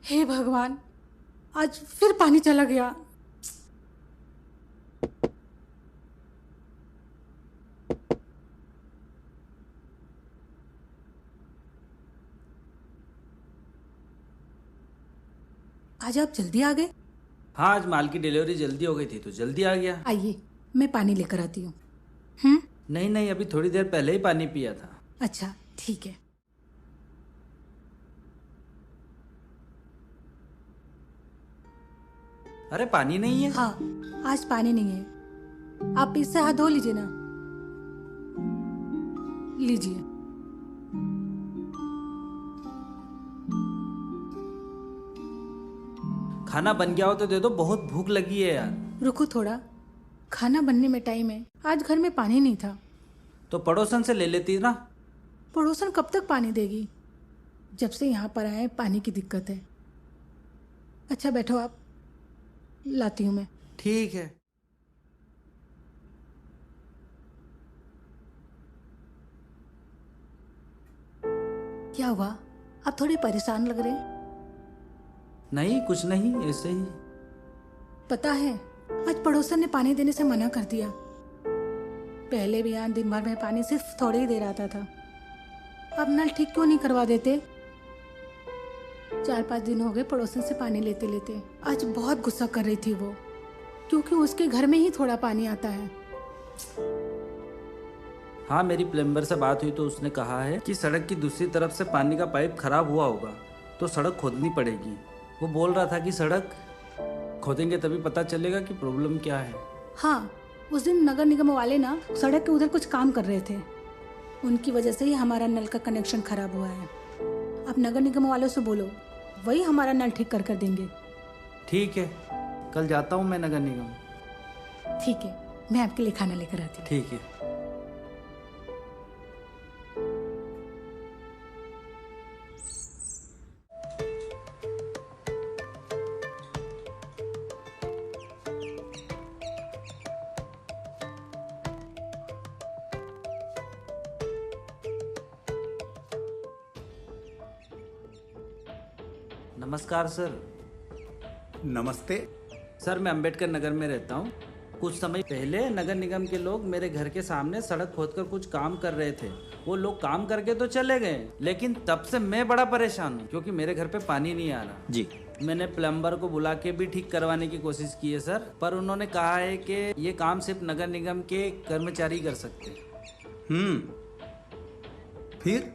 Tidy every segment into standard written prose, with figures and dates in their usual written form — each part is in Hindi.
हे भगवान, आज फिर पानी चला गया। आज आप जल्दी आ गए? हाँ, आज माल की डिलीवरी जल्दी हो गई थी तो जल्दी आ गया। आइए, मैं पानी लेकर आती हूँ। नहीं नहीं, अभी थोड़ी देर पहले ही पानी पिया था। अच्छा, ठीक है। अरे पानी नहीं है? हाँ, आज पानी नहीं है। आप इससे हाथ धो लीजिए ना। लीजिए। खाना बन गया हो तो दे दो, बहुत भूख लगी है यार। रुको थोड़ा, खाना बनने में टाइम है। आज घर में पानी नहीं था। तो पड़ोसन से ले लेती ना। पड़ोसन कब तक पानी देगी? जब से यहाँ पर आए पानी की दिक्कत है। अच्छा बैठो आप, लाती हूँ मैं। ठीक है। क्या हुआ? आप थोड़े परेशान लग रहे हैं। नहीं, कुछ नहीं, ऐसे ही। पता है, आज पड़ोसन ने पानी देने से मना कर दिया। पहले भी यहाँ दिन भर में पानी सिर्फ थोड़े ही दे रहा था। अब नल ठीक क्यों नहीं करवा देते? 4-5 दिन हो गए पड़ोसन से पानी लेते लेते। आज बहुत गुस्सा कर रही थी वो, क्योंकि उसके घर में ही थोड़ा पानी आता है। हाँ, मेरी प्लम्बर से बात हुई तो उसने कहा है कि सड़क की दूसरी तरफ से पानी का पाइप खराब हुआ होगा तो सड़क खोदनी पड़ेगी। वो बोल रहा था कि सड़क खोदेंगे तभी पता चलेगा कि प्रॉब्लम क्या है। हाँ, उस दिन नगर निगम वाले ना सड़क के उधर कुछ काम कर रहे थे। उनकी वजह से ही हमारा नल का कनेक्शन खराब हुआ है। आप नगर निगम वालों से बोलो, वही हमारा नल ठीक कर देंगे। ठीक है, कल जाता हूँ मैं नगर निगम। ठीक है, मैं आपके लिए खाना लेकर आती हूँ। ठीक है। नमस्कार सर। नमस्ते। सर मैं अंबेडकर नगर में रहता हूँ। कुछ समय पहले नगर निगम के लोग मेरे घर के सामने सड़क खोदकर कुछ काम कर रहे थे। वो लोग काम करके तो चले गए, लेकिन तब से मैं बड़ा परेशान हूँ क्योंकि मेरे घर पे पानी नहीं आ रहा। जी। मैंने प्लम्बर को बुला के भी ठीक करवाने की कोशिश की है सर, पर उन्होंने कहा है कि ये काम सिर्फ नगर निगम के कर्मचारी कर सकते हैं।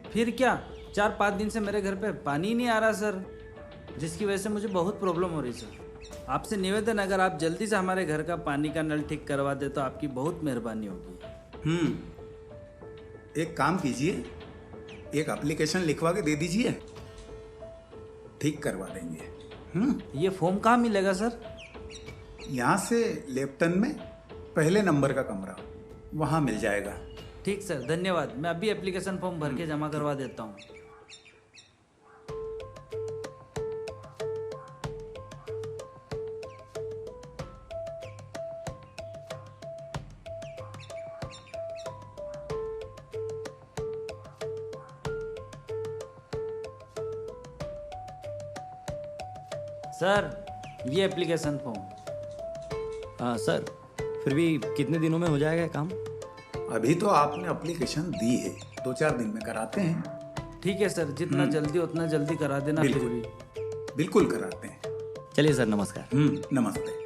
फिर क्या, 4-5 दिन से मेरे घर पे पानी नहीं आ रहा सर, जिसकी वजह से मुझे बहुत प्रॉब्लम हो रही सर। आपसे निवेदन, अगर आप जल्दी से हमारे घर का पानी का नल ठीक करवा दे तो आपकी बहुत मेहरबानी होगी। एक काम कीजिए, एक एप्लीकेशन लिखवा के दे दीजिए, ठीक करवा देंगे। ये फॉर्म कहाँ मिलेगा सर? यहाँ से लेफ्टन में पहले नंबर का कमरा, वहाँ मिल जाएगा। ठीक सर, धन्यवाद। मैं अभी एप्लीकेशन फॉर्म भर के जमा करवा देता हूँ। सर ये एप्लीकेशन फॉर्म। सर फिर भी कितने दिनों में हो जाएगा ये काम? अभी तो आपने एप्लीकेशन दी है, 2-4 दिन में कराते हैं। ठीक है सर, जितना जल्दी उतना जल्दी करा देना। फिर भी बिल्कुल कराते हैं। चलिए सर, नमस्कार। नमस्ते।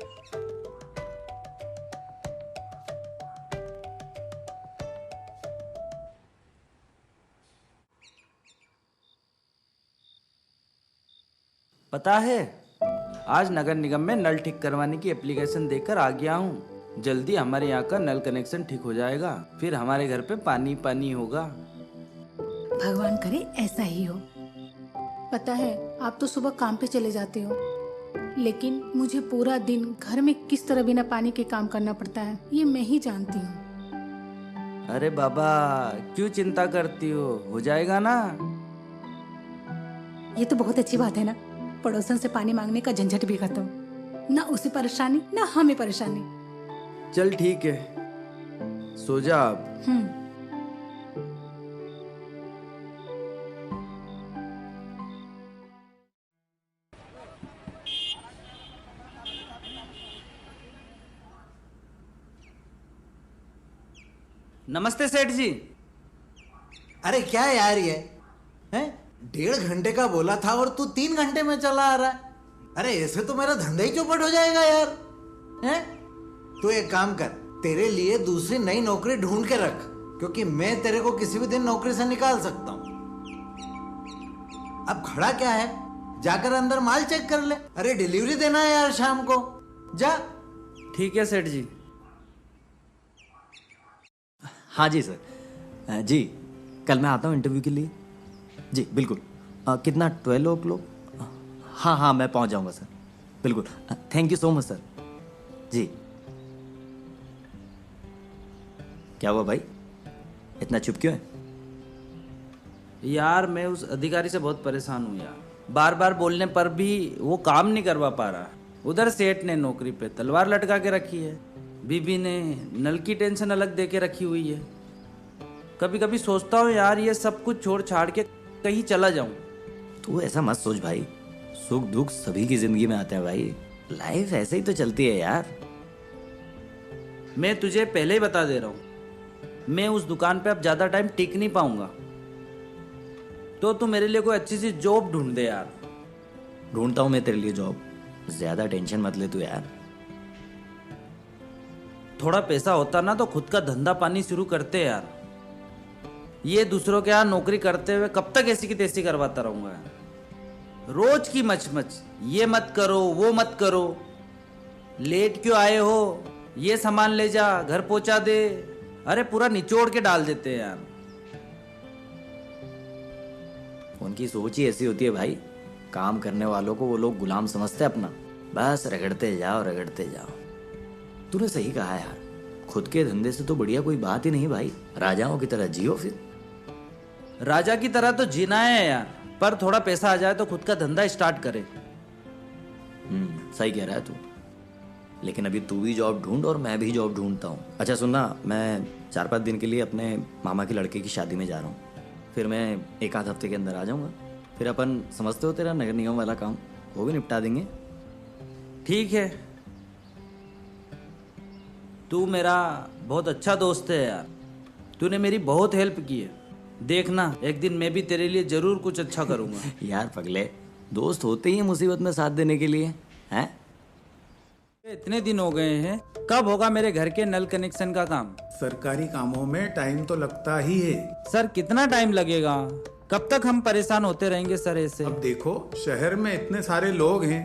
पता है, आज नगर निगम में नल ठीक करवाने की एप्लीकेशन देकर आ गया हूँ। जल्दी हमारे यहाँ का नल कनेक्शन ठीक हो जाएगा, फिर हमारे घर पे पानी पानी होगा। भगवान करे ऐसा ही हो। पता है, आप तो सुबह काम पे चले जाते हो, लेकिन मुझे पूरा दिन घर में किस तरह बिना पानी के काम करना पड़ता है ये मैं ही जानती हूँ। अरे बाबा, क्यों चिंता करती हो जाएगा ना। ये तो बहुत अच्छी बात है ना, पड़ोसन से पानी मांगने का झंझट भी खत्म, ना उसे परेशानी ना हमें परेशानी। चल ठीक है, सो जा अब। नमस्ते सेठ जी। अरे क्या यार ये हैं? 1.5 घंटे का बोला था और तू 3 घंटे में चला आ रहा है। अरे ऐसे तो मेरा धंधा ही चौपट हो जाएगा यार। हैं? तू एक काम कर, तेरे लिए दूसरी नई नौकरी ढूंढ के रख, क्योंकि मैं तेरे को किसी भी दिन नौकरी से निकाल सकता हूं। अब खड़ा क्या है, जाकर अंदर माल चेक कर ले। अरे डिलीवरी देना है यार शाम को, जा। ठीक है सेठ जी। हाँ जी सर। जी कल मैं आता हूँ इंटरव्यू के लिए। जी बिल्कुल। कितना 12 o'clock? हाँ मैं पहुँच जाऊँगा सर, बिल्कुल। Thank you so much sir. जी। क्या हुआ भाई, इतना चुप क्यों है? यार मैं उस अधिकारी से बहुत परेशान हूँ यार, बार बार बोलने पर भी वो काम नहीं करवा पा रहा। उधर सेठ ने नौकरी पे तलवार लटका के रखी है, बीबी ने नल की टेंशन अलग दे के रखी हुई है। कभी कभी सोचता हूँ यार, ये सब कुछ छोड़ छाड़ के कहीं चला जाऊं। तू ऐसा मत सोच भाई, सुख दुख सभी की जिंदगी में आते हैं भाई, लाइफ ऐसे ही तो चलती है यार। मैं तुझे पहले ही बता दे रहा हूँ, मैं उस दुकान पे अब ज्यादा टाइम टिक नहीं पाऊंगा, तो तू मेरे लिए कोई अच्छी सी जॉब ढूंढ दे यार। ढूंढता हूँ मैं तेरे लिए जॉब, ज्यादा टेंशन मत ले तू यार। थोड़ा पैसा होता ना तो खुद का धंधा पानी शुरू करते यार। ये दूसरों के यहाँ नौकरी करते हुए कब तक ऐसी की तैसी करवाता रहूंगा यार। रोज की मच, ये मत करो वो मत करो, लेट क्यों आए हो, ये सामान ले जा, घर पहुंचा दे। अरे पूरा निचोड़ के डाल देते हैं यार। उनकी सोच ही ऐसी होती है भाई, काम करने वालों को वो लोग गुलाम समझते हैं अपना, बस रगड़ते जाओ रगड़ते जाओ। तूने सही कहा यार, खुद के धंधे से तो बढ़िया कोई बात ही नहीं भाई, राजाओं की तरह जियो। फिर राजा की तरह तो जीना है यार, पर थोड़ा पैसा आ जाए तो खुद का धंधा स्टार्ट करे। सही कह रहा है तू, लेकिन अभी तू भी जॉब ढूंढ और मैं भी जॉब ढूंढता हूँ। अच्छा सुनना, मैं 4-5 दिन के लिए अपने मामा के लड़के की शादी में जा रहा हूँ, फिर मैं 1 आध हफ्ते के अंदर आ जाऊँगा। फिर अपन समझते हो तेरा नगर निगम वाला काम, वो भी निपटा देंगे। ठीक है, तू मेरा बहुत अच्छा दोस्त है यार, तूने मेरी बहुत हेल्प की है। देखना एक दिन मैं भी तेरे लिए जरूर कुछ अच्छा करूँगा। यार पगले, दोस्त होते ही हैं मुसीबत में साथ देने के लिए, हैं? इतने दिन हो गए हैं, कब होगा मेरे घर के नल कनेक्शन का काम? सरकारी कामों में टाइम तो लगता ही है। सर कितना टाइम लगेगा? कब तक हम परेशान होते रहेंगे सर ऐसे? अब देखो, शहर में इतने सारे लोग हैं,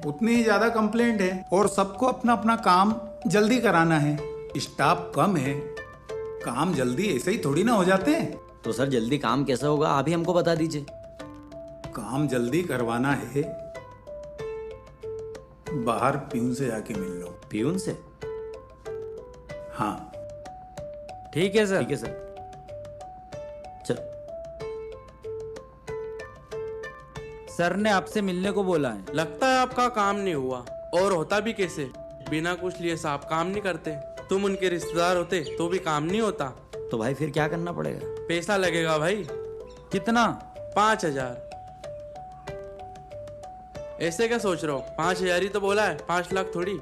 उतनी ही ज्यादा कंप्लेंट है और सबको अपना अपना काम जल्दी कराना है। स्टाफ कम है, काम जल्दी ऐसे ही थोड़ी ना हो जाते हैं। तो सर जल्दी काम कैसा होगा आप ही हमको बता दीजिए। काम जल्दी करवाना है, बाहर प्यून से जाके मिल लो। पियून से? हाँ ठीक है सर। ठीक है सर, चल। सर ने आपसे मिलने को बोला है। लगता है आपका काम नहीं हुआ, और होता भी कैसे? बिना कुछ लिए साहब काम नहीं करते। तुम उनके रिश्तेदार होते तो भी काम नहीं होता। तो भाई फिर क्या करना पड़ेगा? पैसा लगेगा भाई। कितना? 5,000। ऐसे क्या सोच रहे हो? 5,000 ही तो बोला है, 5 लाख थोड़ी।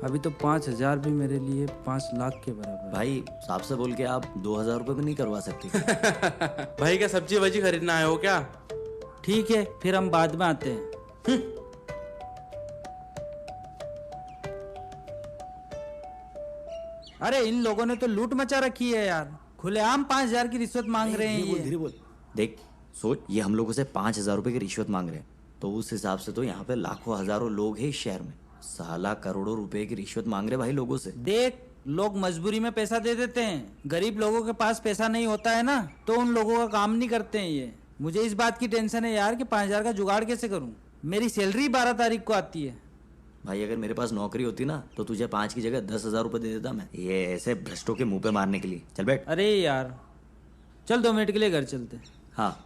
अभी तो 5,000 भी मेरे लिए 5 लाख के बराबर है। भाई साहब से बोल के आप 2,000 रुपये भी नहीं करवा सकते? भाई क्या सब्जी वजी खरीदना है हो क्या? ठीक है, फिर हम बाद में आते हैं। अरे इन लोगों ने तो लूट मचा रखी है यार, खुलेआम 5,000 की रिश्वत मांग रहे हैं ये। धीरे बोल। देख सोच, ये हम लोगों से 5,000 रुपए की रिश्वत मांग रहे हैं, तो उस हिसाब से तो यहाँ पे लाखों हजारों लोग हैं इस शहर में। साला करोड़ों रुपए की रिश्वत मांग रहे भाई लोगों से। देख, लोग मजबूरी में पैसा दे देते हैं, गरीब लोगों के पास पैसा नहीं होता है ना, तो उन लोगों का काम नहीं करते हैं ये। मुझे इस बात की टेंशन है यार कि 5,000 का जुगाड़ कैसे करूं। मेरी सैलरी 12 तारीख को आती है। भाई अगर मेरे पास नौकरी होती ना तो तुझे 5 की जगह 10,000 रुपए दे देता मैं, ये ऐसे भ्रष्टों के मुंह पे मारने के लिए। चल बैठ। अरे यार चल 2 मिनट के लिए घर चलते हैं। हाँ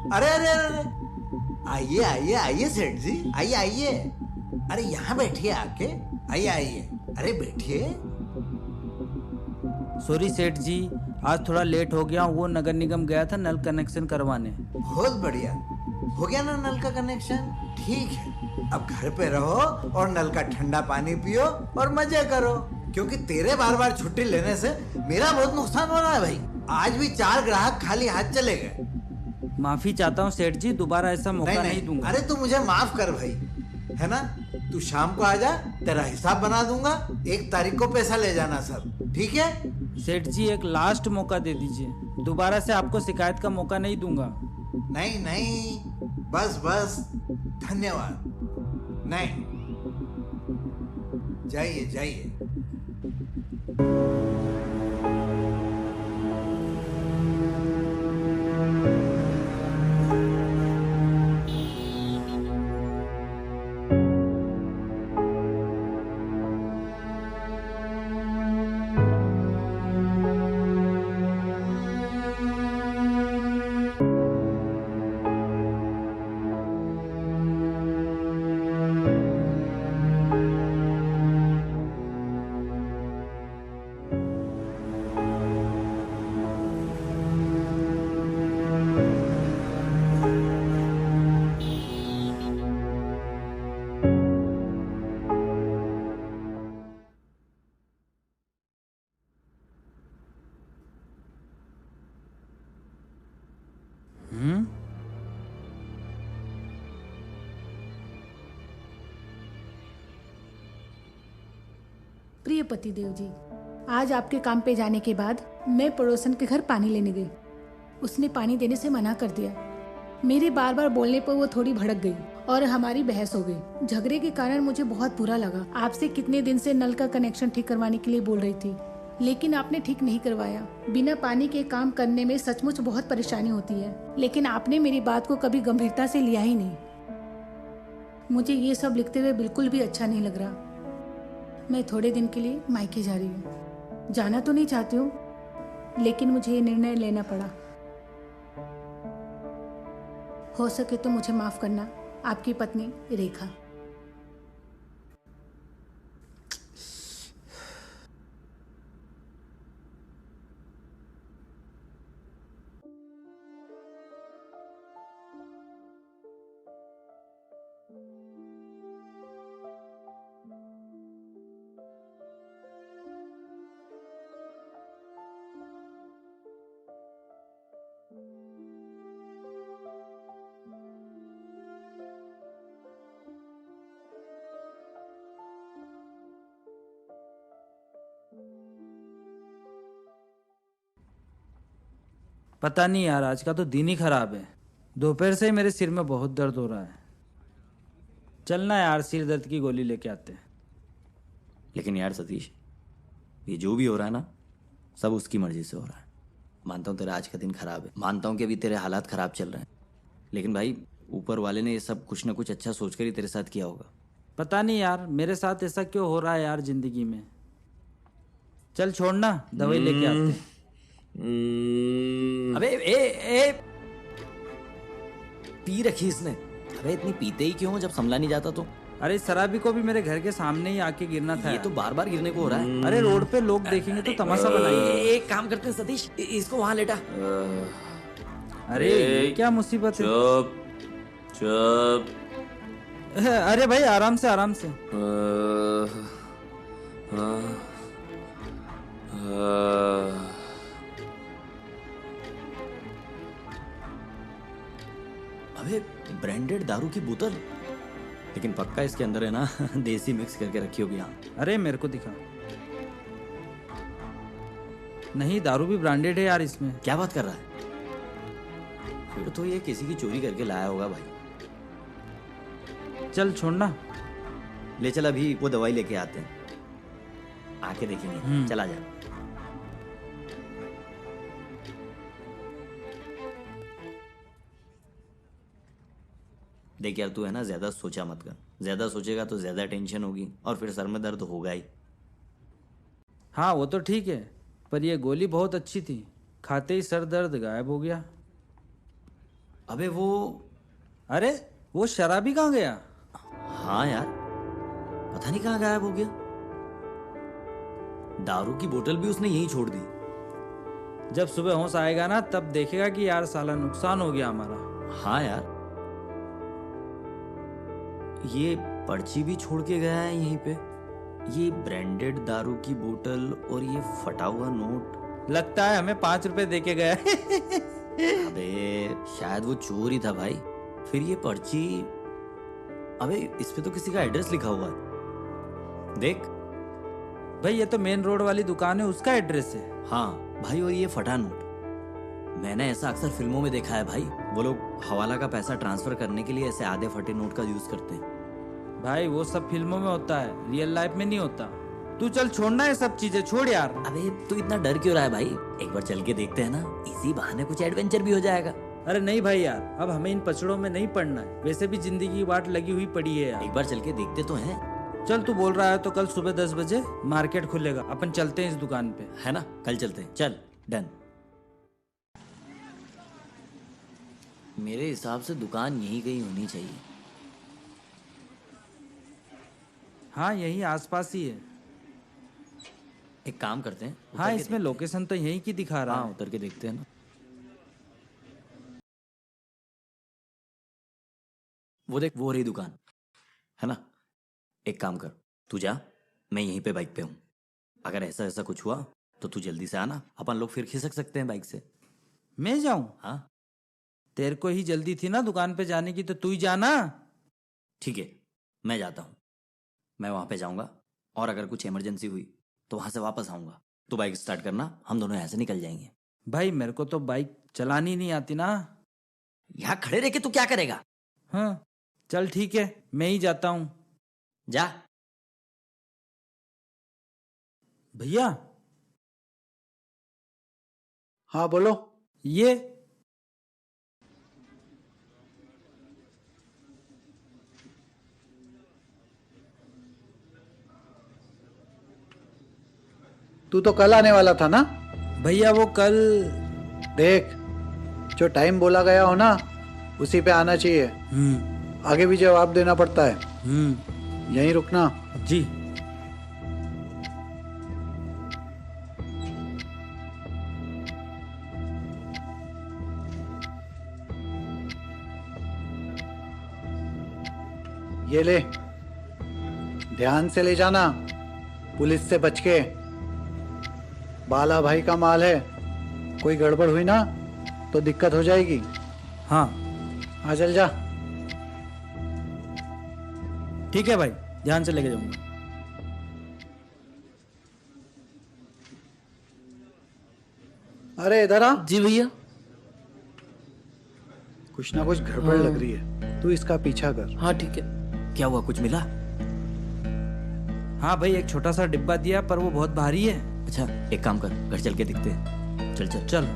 अरे अरे अरे, आइए आइए आइए सेठ जी, आइए आइए। अरे यहाँ बैठिए आके, आइए आइए। अरे बैठिए। सॉरी सेठ जी, आज थोड़ा लेट हो गया। वो नगर निगम गया था नल कनेक्शन करवाने। बहुत बढ़िया, हो गया ना नल का कनेक्शन? ठीक है, अब घर पे रहो और नल का ठंडा पानी पियो और मजे करो, क्योंकि तेरे बार बार छुट्टी लेने से मेरा बहुत नुकसान हो रहा है भाई। आज भी 4 ग्राहक खाली हाथ चले गए। माफी चाहता हूँ सेठ जी, दोबारा ऐसा मौका नहीं दूंगा। अरे तू मुझे माफ कर भाई, है ना? तू शाम को आजा, तेरा हिसाब बना दूंगा। 1 तारीख को पैसा ले जाना सब, ठीक है? सेठ जी एक लास्ट मौका दे दीजिए, दोबारा से आपको शिकायत का मौका नहीं दूंगा। नहीं नहीं, बस बस, धन्यवाद। नहीं, जाइए जाइए। प्रिय पतिदेव जी, आज आपके काम पे जाने के बाद मैं पड़ोसन के घर पानी लेने गई। उसने पानी देने से मना कर दिया। मेरे बार बार बोलने पर वो थोड़ी भड़क गई और हमारी बहस हो गई। झगड़े के कारण मुझे बहुत बुरा लगा। आपसे कितने दिन से नल का कनेक्शन ठीक करवाने के लिए बोल रही थी, लेकिन आपने ठीक नहीं करवाया। बिना पानी के काम करने में सचमुच बहुत परेशानी होती है, लेकिन आपने मेरी बात को कभी गंभीरता से लिया ही नहीं। मुझे ये सब लिखते हुए बिल्कुल भी अच्छा नहीं लग रहा। मैं थोड़े दिन के लिए मायके जा रही हूँ। जाना तो नहीं चाहती हूँ, लेकिन मुझे ये निर्णय लेना पड़ा। हो सके तो मुझे माफ करना, आपकी पत्नी रेखा। पता नहीं यार, आज का तो दिन ही खराब है। दोपहर से ही मेरे सिर में बहुत दर्द हो रहा है। चलना यार, सिर दर्द की गोली लेके आते हैं। लेकिन यार सतीश, ये जो भी हो रहा है ना, सब उसकी मर्जी से हो रहा है। मानता हूँ तेरा आज का दिन खराब है, मानता हूँ कि अभी तेरे हालात खराब चल रहे हैं, लेकिन भाई ऊपर वाले ने ये सब कुछ ना कुछ अच्छा सोचकर ही तेरे साथ किया होगा। पता नहीं यार, मेरे साथ ऐसा क्यों हो रहा है यार जिंदगी में। चल छोड़ना, दवाई लेके आते हैं। अबे ए पी रखी इसने। अबे इतनी पीते ही क्यों जब संभला नहीं जाता तो? अरे इस शराबी को भी मेरे घर के सामने ही आके गिरना था ये यार। तो बार बार गिरने को हो रहा है। अरे रोड पे लोग देखेंगे तो तमाशा बनाएंगे। एक काम करते हैं सतीश, इसको वहां लेटा। अरे ये क्या मुसीबत है। चुप चुप। अरे भाई आराम से आराम से। अबे ब्रांडेड दारू की बोतल, लेकिन पक्का इसके अंदर है ना देसी मिक्स करके रखी होगी। यहाँ अरे मेरे को दिखा। नहीं, दारू भी ब्रांडेड है यार इसमें। क्या बात कर रहा है? फिर तो ये किसी की चोरी करके लाया होगा भाई। चल छोड़ना। ले चल, अभी वो दवाई लेके आते हैं, आके देखेंगे। चला जा। देख यार, तू है ना ज्यादा सोचा मत कर। ज्यादा सोचेगा तो ज्यादा टेंशन होगी और फिर सर में दर्द होगा ही। हाँ वो तो ठीक है, पर ये गोली बहुत अच्छी थी, खाते ही सर दर्द गायब हो गया। अबे वो, अरे वो शराबी कहाँ गया? हाँ यार, पता नहीं कहाँ गायब हो गया। दारू की बोतल भी उसने यहीं छोड़ दी। जब सुबह होश आएगा ना, तब देखेगा कि यार साला नुकसान हो गया हमारा। हाँ यार, ये पर्ची भी छोड़ के गया है यहीं पे। ये ब्रांडेड दारू की बोतल और ये फटा हुआ नोट। लगता है हमें 5 रुपए दे के गया। अबे शायद वो चोर ही था भाई। फिर ये पर्ची, अबे इस पे तो किसी का एड्रेस लिखा हुआ है, देख। भाई ये तो मेन रोड वाली दुकान है, उसका एड्रेस है। हाँ भाई, और ये फटा नोट, मैंने ऐसा अक्सर फिल्मों में देखा है भाई। वो लोग हवाला का पैसा ट्रांसफर करने के लिए ऐसे आधे फटे नोट का यूज करते हैं। भाई वो सब फिल्मों में होता है, रियल लाइफ में नहीं होता। तू चल, छोड़ना है सब चीजें, छोड़ यार। अबे तू इतना डर क्यों रहा है भाई? एक बार चल के देखते हैं ना, इसी बहाने कुछ एडवेंचर भी हो जाएगा। अरे नहीं भाई यार, अब हमें इन पचड़ों में नहीं पड़ना है। वैसे भी जिंदगी की वाट लगी हुई पड़ी है यार। एक बार चल के देखते तो हैं। चल, तू बोल रहा है तो कल सुबह 10 बजे मार्केट खुलेगा, अपन चलते हैं इस दुकान पे, है ना? कल चलते हैं, चल डन। मेरे हिसाब से दुकान यहीं कहीं होनी चाहिए। हाँ यही आसपास ही है। एक काम करते हैं, उतर हाँ के इसमें लोकेशन तो यहीं की दिखा रहा हाँ है। उतर के देखते हैं ना। वो देख, वो रही दुकान, है ना? एक काम कर, तू जा, मैं यहीं पे बाइक पे हूँ। अगर ऐसा ऐसा कुछ हुआ तो तू जल्दी से आना, अपन लोग फिर खिसक सकते हैं बाइक से। मैं जाऊं? हाँ तेरे को ही जल्दी थी ना दुकान पे जाने की, तो तू ही जाना। ठीक है, मैं जाता हूँ। मैं वहां पे जाऊंगा और अगर कुछ इमरजेंसी हुई तो वहां से वापस आऊंगा। तो बाइक स्टार्ट करना, हम दोनों यहाँ से निकल जाएंगे। भाई मेरे को तो बाइक चलानी नहीं आती ना। यहाँ खड़े रह के तू क्या करेगा? हाँ चल ठीक है, मैं ही जाता हूँ। जा। भैया हाँ बोलो। ये तू तो कल आने वाला था ना? भैया वो कल। देख, जो टाइम बोला गया हो ना उसी पे आना चाहिए। आगे भी जवाब देना पड़ता है। यहीं रुकना। जी। ये ले, ध्यान से ले जाना, पुलिस से बच के। बाला भाई का माल है, कोई गड़बड़ हुई ना तो दिक्कत हो जाएगी। हाँ आ चल जा। ठीक है भाई, ध्यान से लेके जाऊंगा। अरे इधर आ। जी भैया। कुछ ना कुछ गड़बड़ लग रही है, तू इसका पीछा कर। हाँ ठीक है। क्या हुआ, कुछ मिला? हाँ भाई, एक छोटा सा डिब्बा दिया पर वो बहुत भारी है। अच्छा एक काम कर, घर चल के दिखते हैं। चल चल चल।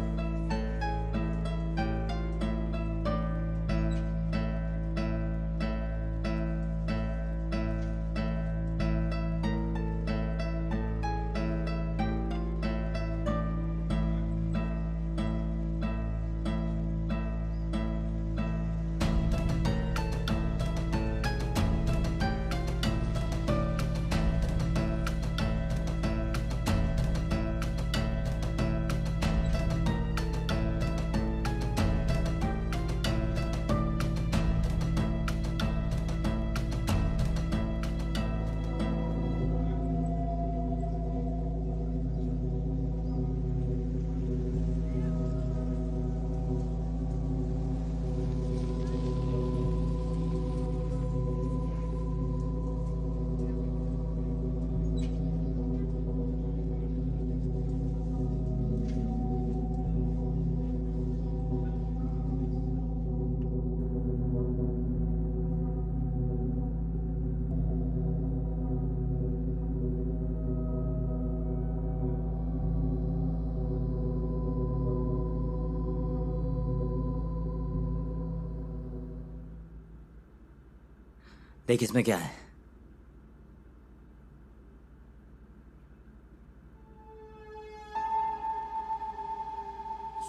देख इसमें क्या है।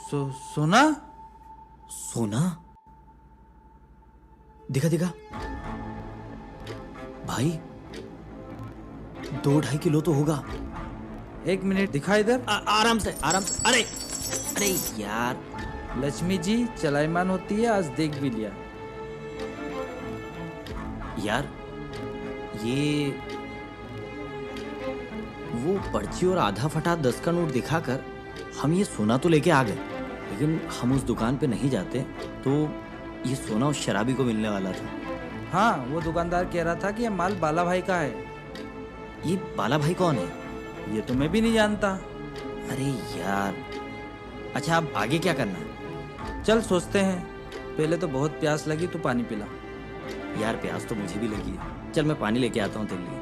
सोना। सोना? दिखा दिखा भाई, 2-2.5 किलो तो होगा। एक मिनट, दिखा इधर। आराम से आराम से। अरे अरे यार, लक्ष्मी जी चलाईमान होती है, आज देख भी लिया। यार ये वो पर्ची और आधा फटा 10 का नोट दिखाकर हम ये सोना तो लेके आ गए, लेकिन हम उस दुकान पे नहीं जाते तो ये सोना उस शराबी को मिलने वाला था। हाँ, वो दुकानदार कह रहा था कि ये माल बाला भाई का है। ये बाला भाई कौन है? ये तो मैं भी नहीं जानता। अरे यार, अच्छा अब आगे क्या करना है? चल सोचते हैं। पहले तो बहुत प्यास लगी, तू पानी पिला। यार प्यास तो मुझे भी लगी है, चल मैं पानी लेके आता हूँ तेरे लिए।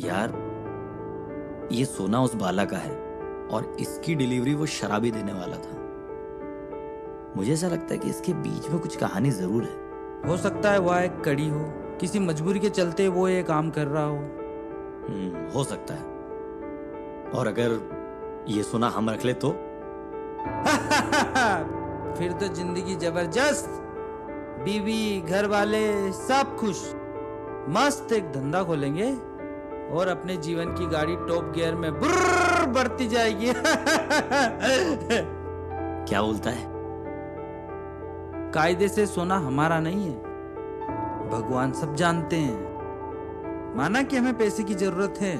यार ये सोना उस बाला का है और इसकी डिलीवरी वो शराबी देने वाला था। मुझे ऐसा लगता है कि इसके बीच में कुछ कहानी जरूर है। हो सकता है वह एक कड़ी हो, किसी मजबूरी के चलते वो ये काम कर रहा हो। हो सकता है। और अगर ये सोना हम रख ले तो फिर तो जिंदगी जबरदस्त, बीवी घर वाले सब खुश। मस्त एक धंधा खोलेंगे और अपने जीवन की गाड़ी टॉप गियर में बुर्र बढ़ती जाएगी। क्या बोलता है? कायदे से सोना हमारा नहीं है, भगवान सब जानते हैं। माना कि हमें पैसे की जरूरत है,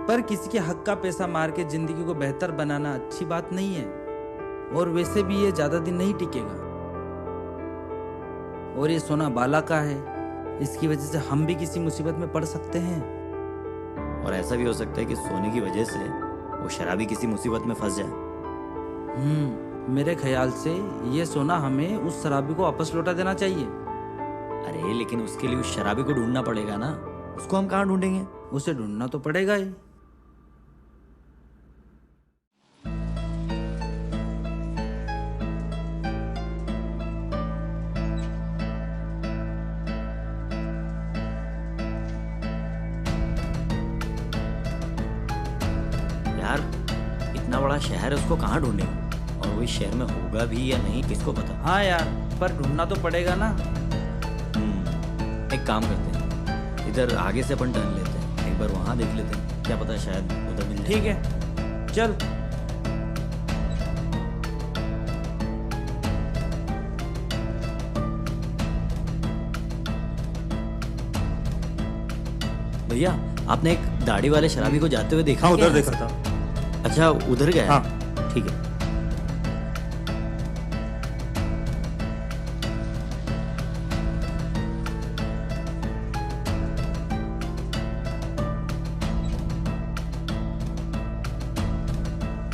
पर किसी के हक का पैसा मार के जिंदगी को बेहतर बनाना अच्छी बात नहीं है। और वैसे भी ये ज्यादा दिन नहीं टिकेगा। और ये सोना बाला का है, इसकी वजह से हम भी किसी मुसीबत में पड़ सकते हैं। और ऐसा भी हो सकता है कि सोने की वजह से वो शराबी किसी मुसीबत में फंस जाए। मेरे ख्याल से ये सोना हमें उस शराबी को वापस लौटा देना चाहिए। अरे लेकिन उसके लिए उस शराबी को ढूंढना पड़ेगा ना, उसको हम कहाँ ढूंढेंगे? उसे ढूंढना तो पड़ेगा ही। यार इतना बड़ा शहर है, उसको कहाँ ढूंढे? और वो इस शहर में होगा भी या नहीं किसको पता। हाँ यार, पर ढूंढना तो पड़ेगा ना। एक काम करते हैं, इधर आगे से अपन टर्न लेते हैं, एक बार वहाँ देख लेते हैं, क्या पता शायद उधर मिल जाए। ठीक है, चल। भैया आपने एक दाढ़ी वाले शराबी को जाते हुए देखा? हाँ, क्या? उधर देखा था। अच्छा, उधर गया? हाँ। ठीक है।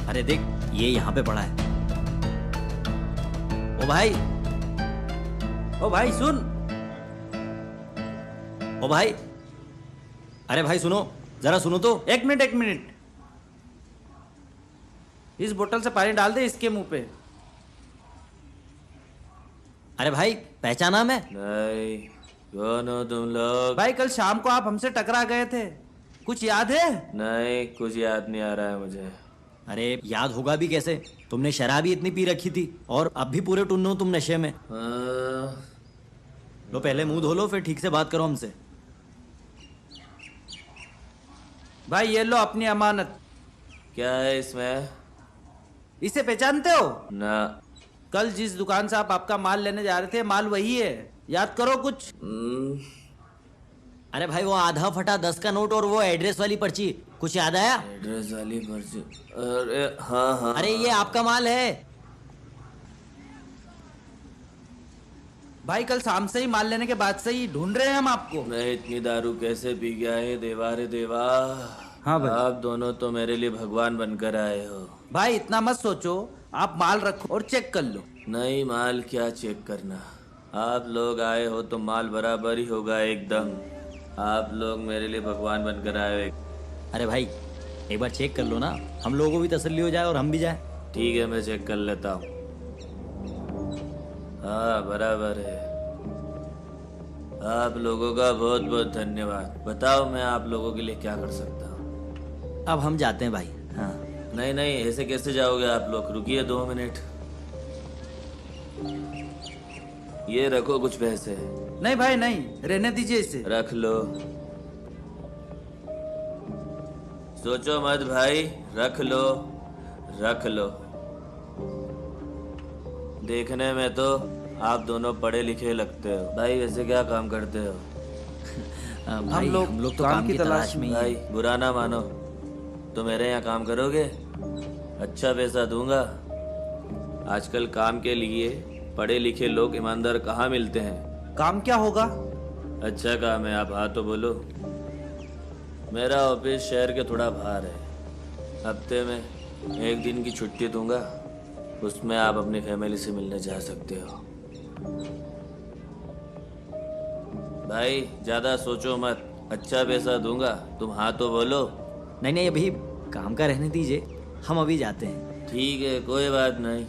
अरे देख, ये यहाँ पे पड़ा है। ओ भाई, ओ भाई सुन। ओ भाई, अरे भाई सुनो, जरा सुनो तो। एक मिनट, एक मिनट। इस बोतल से पानी डाल दे इसके मुंह पे। अरे भाई, पहचाना मैं? नहीं, कौन हो तुम लोग? भाई कल शाम को आप हमसे टकरा गए थे, कुछ याद है? नहीं, कुछ याद नहीं आ रहा है मुझे। अरे याद होगा भी कैसे, तुमने शराब ही इतनी पी रखी थी और अब भी पूरे टुन्नो तुम नशे में। लो पहले मुंह धो लो, फिर ठीक से बात करो हमसे। भाई ये लो अपनी अमानत। क्या है इसमें? इसे पहचानते हो? ना। कल जिस दुकान से आप आपका माल लेने जा रहे थे, माल वही है, याद करो कुछ। अरे भाई, वो आधा फटा 10 का नोट और वो एड्रेस वाली पर्ची, कुछ याद आया? एड्रेस वाली पर्ची? अरे हाँ हाँ। अरे ये आपका माल है। भाई कल शाम से ही माल लेने के बाद से ही ढूंढ रहे हैं हम आपको। मैं इतनी दारू कैसे पी गया है देवा रे देवा। हाँ भाई। आप दोनों तो मेरे लिए भगवान बनकर आए हो। भाई इतना मत सोचो, आप माल रखो और चेक कर लो। नहीं, माल क्या चेक करना, आप लोग आए हो तो माल बराबर ही होगा एकदम। आप लोग मेरे लिए भगवान बनकर आए हो। अरे भाई एक बार चेक कर लो ना, हम लोगों को भी तसल्ली हो जाए और हम भी जाए। ठीक है, मैं चेक कर लेता हूँ। हाँ बराबर है। आप लोगों का बहुत बहुत धन्यवाद। बताओ मैं आप लोगों के लिए क्या कर सकता हूँ? अब हम जाते हैं भाई। हाँ। नहीं नहीं, ऐसे कैसे जाओगे आप लोग? रुकिए 2 मिनट। ये रखो कुछ पैसे। नहीं भाई नहीं, रहने दीजिए इसे। रख लो। सोचो मत भाई, रख लो रख लो। देखने में तो आप दोनों पढ़े लिखे लगते हो। भाई वैसे क्या काम करते हो? भाई हम लोग तो काम की तलाश में ही हैं। भाई बुरा ना मानो, तो मेरे यहाँ काम करोगे? अच्छा पैसा दूंगा। आजकल काम के लिए पढ़े लिखे लोग ईमानदार कहाँ मिलते हैं? काम क्या होगा? अच्छा काम है, आप हाँ तो बोलो। मेरा ऑफिस शहर के थोड़ा बाहर है। हफ्ते में 1 दिन की छुट्टी दूंगा, उसमें आप अपनी फैमिली से मिलने जा सकते हो। भाई ज़्यादा सोचो मत, अच्छा पैसा दूंगा, तुम हाँ तो बोलो। नहीं नहीं, अभी काम का रहने दीजिए, हम अभी जाते हैं। ठीक है, कोई बात नहीं।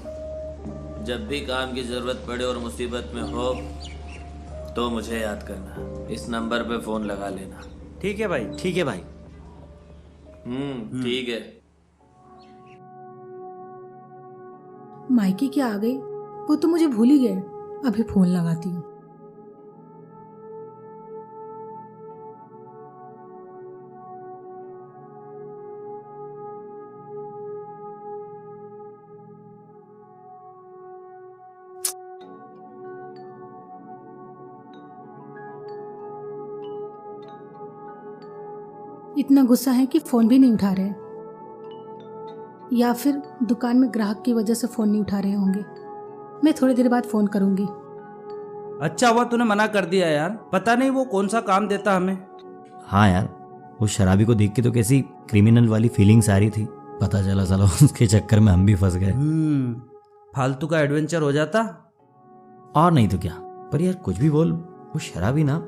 जब भी काम की ज़रूरत पड़े और मुसीबत में हो तो मुझे याद करना, इस नंबर पे फ़ोन लगा लेना। ठीक है भाई। ठीक है भाई। ठीक है। मायके क्या आ गई, वो तो मुझे भूल ही गए। अभी फोन लगाती हूँ। इतना गुस्सा है कि फोन भी नहीं उठा रहे, या फिर दुकान में ग्राहक की वजह से फोन नहीं उठा रहे होंगे। मैं थोड़ी देर बाद फोन करूंगी। अच्छा हुआ तूने मना कर दिया यार, पता नहीं वो कौन सा काम देता हमें। हाँ यार, उस शराबी को देख के तो कैसी क्रिमिनल वाली फीलिंग्स आ रही थी। पता चला साला उसके चक्कर में हम भी फंस गए। फालतू का एडवेंचर हो जाता। और नहीं तो क्या। पर यार कुछ भी बोल, वो शराबी ना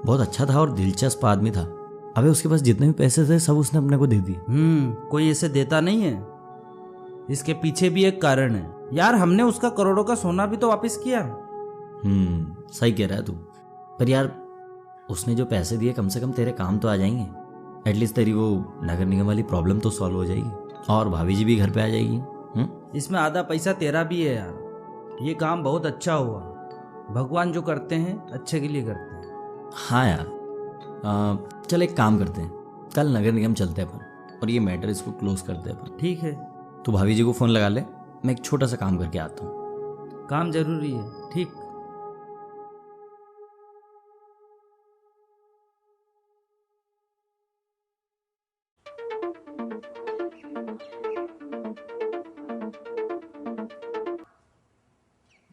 बहुत अच्छा था और दिलचस्प आदमी था। अबे उसके पास जितने भी पैसे थे सब उसने अपने को दे दिए। कोई ऐसे देता नहीं है। इसके पीछे भी एक कारण है यार, हमने उसका करोड़ों का सोना भी तो वापस किया। सही कह रहा है तू। पर यार उसने जो पैसे दिए कम से कम तेरे काम तो आ जाएंगे। एटलीस्ट तेरी वो नगर निगम वाली प्रॉब्लम तो सॉल्व हो जाएगी और भाभी जी भी घर पे आ जाएगी। इसमें आधा पैसा तेरा भी है यार। ये काम बहुत अच्छा हुआ। भगवान जो करते हैं अच्छे के लिए करते हैं। हाँ यार, चल एक काम करते हैं, कल नगर निगम चलते हैं अपन और ये मैटर इसको क्लोज करते हैं अपन। ठीक है। तू भाभी जी को फ़ोन लगा ले, मैं एक छोटा सा काम करके आता हूँ। काम जरूरी है। ठीक।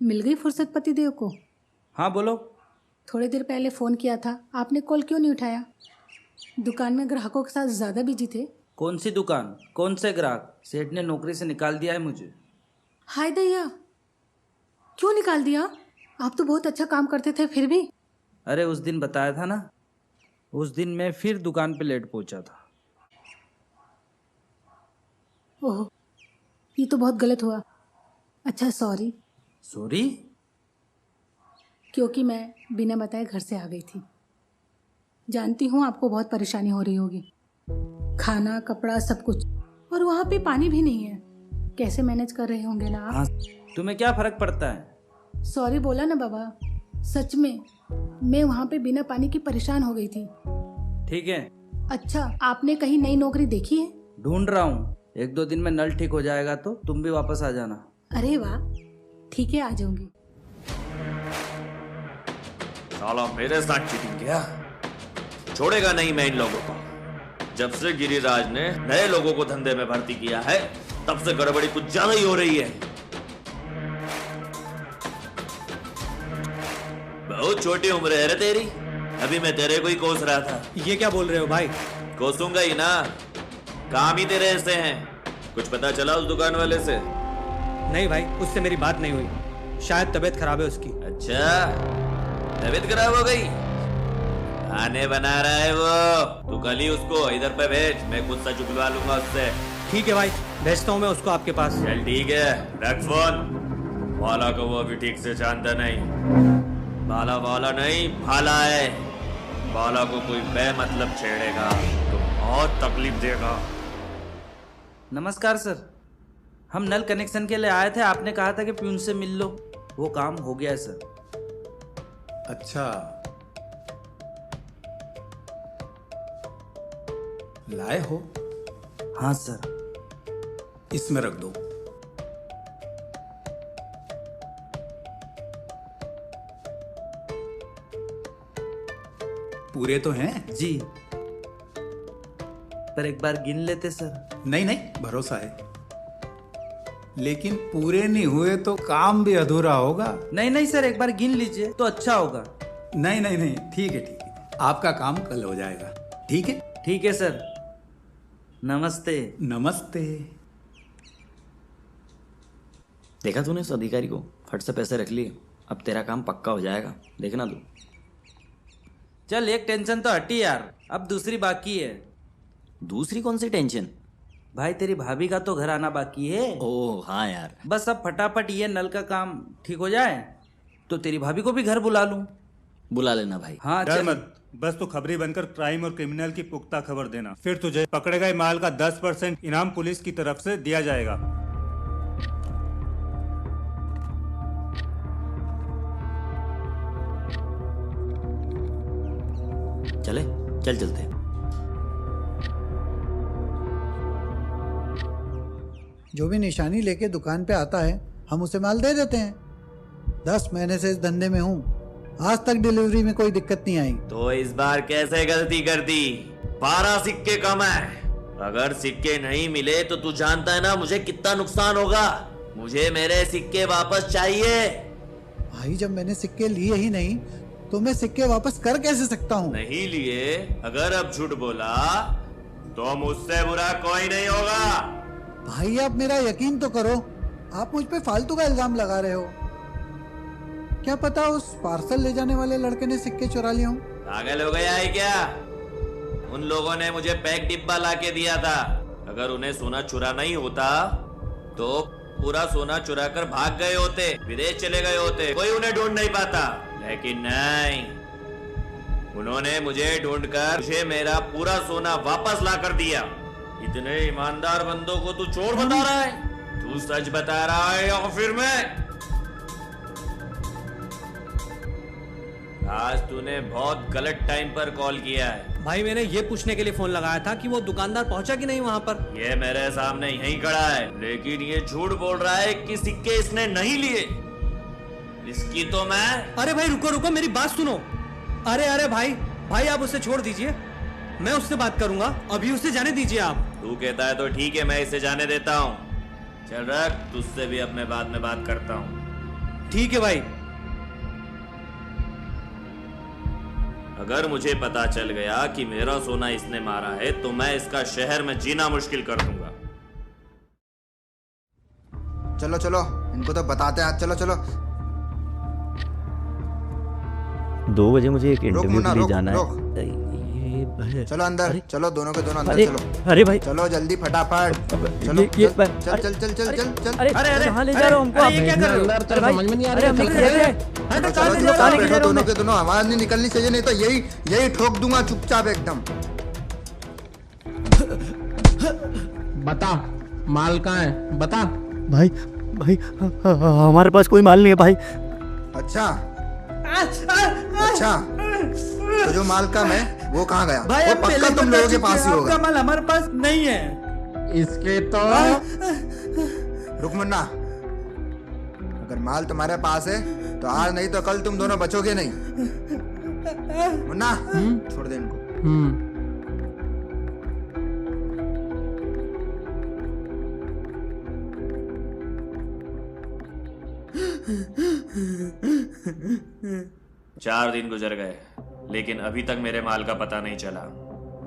मिल गई फुर्सत पतिदेव को? हाँ बोलो। थोड़ी देर पहले फ़ोन किया था, आपने कॉल क्यों नहीं उठाया? दुकान में ग्राहकों के साथ ज़्यादा बिजी थे। कौन सी दुकान, कौन से ग्राहक? सेठ ने नौकरी से निकाल दिया है मुझे। हाय दैया, क्यों निकाल दिया? आप तो बहुत अच्छा काम करते थे फिर भी। अरे उस दिन बताया था ना, उस दिन मैं फिर दुकान पे लेट पहुंचा था। ओह, ये तो बहुत गलत हुआ। अच्छा सॉरी। सॉरी? क्योंकि मैं बिना बताए घर से आ गई थी। जानती हूँ आपको बहुत परेशानी हो रही होगी, खाना कपड़ा सब कुछ, और वहाँ पे पानी भी नहीं है। कैसे मैनेज कर रहे होंगे ना आप? हाँ, तुम्हें क्या फर्क पड़ता है? सॉरी बोला ना बाबा, सच में मैं वहाँ पे बिना पानी की परेशान हो गई थी। ठीक है। अच्छा, आपने कहीं नई नौकरी देखी है? ढूंढ रहा हूँ। 1-2 दिन में नल ठीक हो जाएगा तो तुम भी वापस आ जाना। अरे वाह, ठीक है, आ जाऊंगी। साला मेरे साथ चीटिंग किया, छोड़ेगा नहीं मैं इन लोगों को। जब से गिरिराज ने नए लोगों को धंधे में भर्ती किया है तब से गड़बड़ी कुछ ज्यादा ही हो रही है। बहुत छोटी उम्र है रे तेरी, अभी मैं तेरे को ही कोस रहा था। ये क्या बोल रहे हो भाई? कोसूंगा ही ना, काम ही तेरे ऐसे हैं। कुछ पता चला उस दुकान वाले से? नहीं भाई, उससे मेरी बात नहीं हुई, शायद तबीयत खराब है उसकी। अच्छा, तबीयत खराब हो गई? खाने बना रहा है वो, तू कल ही उसको इधर पे भेज, मैं खुद सा चुकलवा लूंगा उससे। ठीक है भाई, भेजता हूँ मैं उसको आपके पास। चल ठीक है, रख फोन। वाला को वो अभी ठीक से जानता नहीं। वाला वाला नहीं, भाला है। वाला को कोई बेमतलब छेड़ेगा तो बहुत तकलीफ देगा। नमस्कार सर, हम नल कनेक्शन के लिए आए थे। आपने कहा था कि प्यून से मिल लो, वो काम हो गया है सर। अच्छा, लाए हो? हाँ सर। इसमें रख दो। पूरे तो हैं? जी, पर एक बार गिन लेते सर। नहीं नहीं, भरोसा है, लेकिन पूरे नहीं हुए तो काम भी अधूरा होगा। नहीं नहीं सर, एक बार गिन लीजिए तो अच्छा होगा। नहीं नहीं नहीं, ठीक है ठीक है, आपका काम कल हो जाएगा। ठीक है? ठीक है सर, नमस्ते। नमस्ते। देखा तूने उस अधिकारी को, फट से पैसे रख लिए, अब तेरा काम पक्का हो जाएगा, देखना तू। चल एक टेंशन तो हटी यार, अब दूसरी बाकी है। दूसरी कौन सी टेंशन? भाई तेरी भाभी का तो घर आना बाकी है। ओह हाँ यार, बस अब फटाफट ये नल का काम ठीक हो जाए तो तेरी भाभी को भी घर बुला लूं। बुला लेना भाई। हाँ डर चल। मत, बस तो खबरी बनकर क्राइम और क्रिमिनल की पुख्ता खबर देना, फिर तुझे पकड़े गए माल का 10% इनाम पुलिस की तरफ से दिया जाएगा। चले, चल चलते। जो भी निशानी लेके दुकान पे आता है हम उसे माल दे देते हैं। 10 महीने से इस धंधे में हूँ, आज तक डिलीवरी में कोई दिक्कत नहीं आई। तो इस बार कैसे गलती कर दी? 12 सिक्के कम है। अगर सिक्के नहीं मिले तो तू जानता है ना मुझे कितना नुकसान होगा। मुझे मेरे सिक्के वापस चाहिए। भाई जब मैंने सिक्के लिए ही नहीं तो मैं सिक्के वापस कर कैसे सकता हूँ? नहीं लिए, अगर अब झूठ बोला तो मुझसे बुरा कोई नहीं होगा। भाई आप मेरा यकीन तो करो, आप मुझ पे फालतू का इल्जाम लगा रहे हो। क्या पता उस पार्सल ले जाने वाले लड़के ने सिक्के चुरा लिए हों। पागल हो गया है क्या? उन लोगों ने मुझे पैक डिब्बा लाके दिया था। अगर उन्हें सोना चुरा नहीं होता तो पूरा सोना चुरा कर भाग गए होते, विदेश चले गए होते, कोई उन्हें ढूंढ नहीं पाता। लेकिन नहीं, उन्होंने मुझे ढूंढकर मुझे मेरा पूरा सोना वापस ला कर दिया। इतने ईमानदार बंदों को तू चोर बता रहा है? तू सच बता रहा है या फिर मैं? आज तूने बहुत गलत टाइम पर कॉल किया है। भाई मैंने ये पूछने के लिए फोन लगाया था कि वो दुकानदार पहुंचा कि नहीं वहाँ पर। ये मेरे सामने यहीं खड़ा है, लेकिन ये झूठ बोल रहा है कि सिक्के इसने नहीं लिए। इसकी तो मैं... अरे भाई रुको रुको, मेरी बात सुनो। अरे भाई आप उसे छोड़ दीजिए, मैं उससे बात करूंगा, अभी उसे जाने दीजिए आप। तू कहता है तो ठीक है, मैं इसे जाने देता हूँ। चल रख, तुझसे भी अपने बाद में बात करता हूँ। ठीक है भाई। अगर मुझे पता चल गया कि मेरा सोना इसने मारा है तो मैं इसका शहर में जीना मुश्किल कर दूंगा। चलो चलो, इनको तो बताते हैं। चलो चलो। 2 बजे मुझे एक इंटरव्यू के लिए जाना है। चलो अंदर, चलो दोनों के दोनों अंदर चलो। अरे भाई चलो जल्दी फटाफट। चलो चल चल चल चल चल चल। अरे कहाँ ले जा रहे हो हमको? ये क्या कर रहे हो? समझ में नहीं आ रहा। चलो दोनों के दोनों, आवाज नहीं निकलनी चाहिए, नहीं तो यही ठोक दूंगा चुपचाप एकदम। बता माल कहाँ है, बता। भाई हमारे पास कोई माल नहीं है भाई। अच्छा तो जो माल कम है वो कहाँ गया? भाई वो पक्का तुम लोगों के पास ही होगा। आपका माल हमारे पास नहीं है। इसके तो रुक मुन्ना, अगर माल तुम्हारे पास है तो आज नहीं तो कल तुम दोनों बचोगे नहीं। मुन्ना छोड़ दे इनको। चार दिन गुजर गए, लेकिन अभी तक मेरे माल का पता नहीं चला।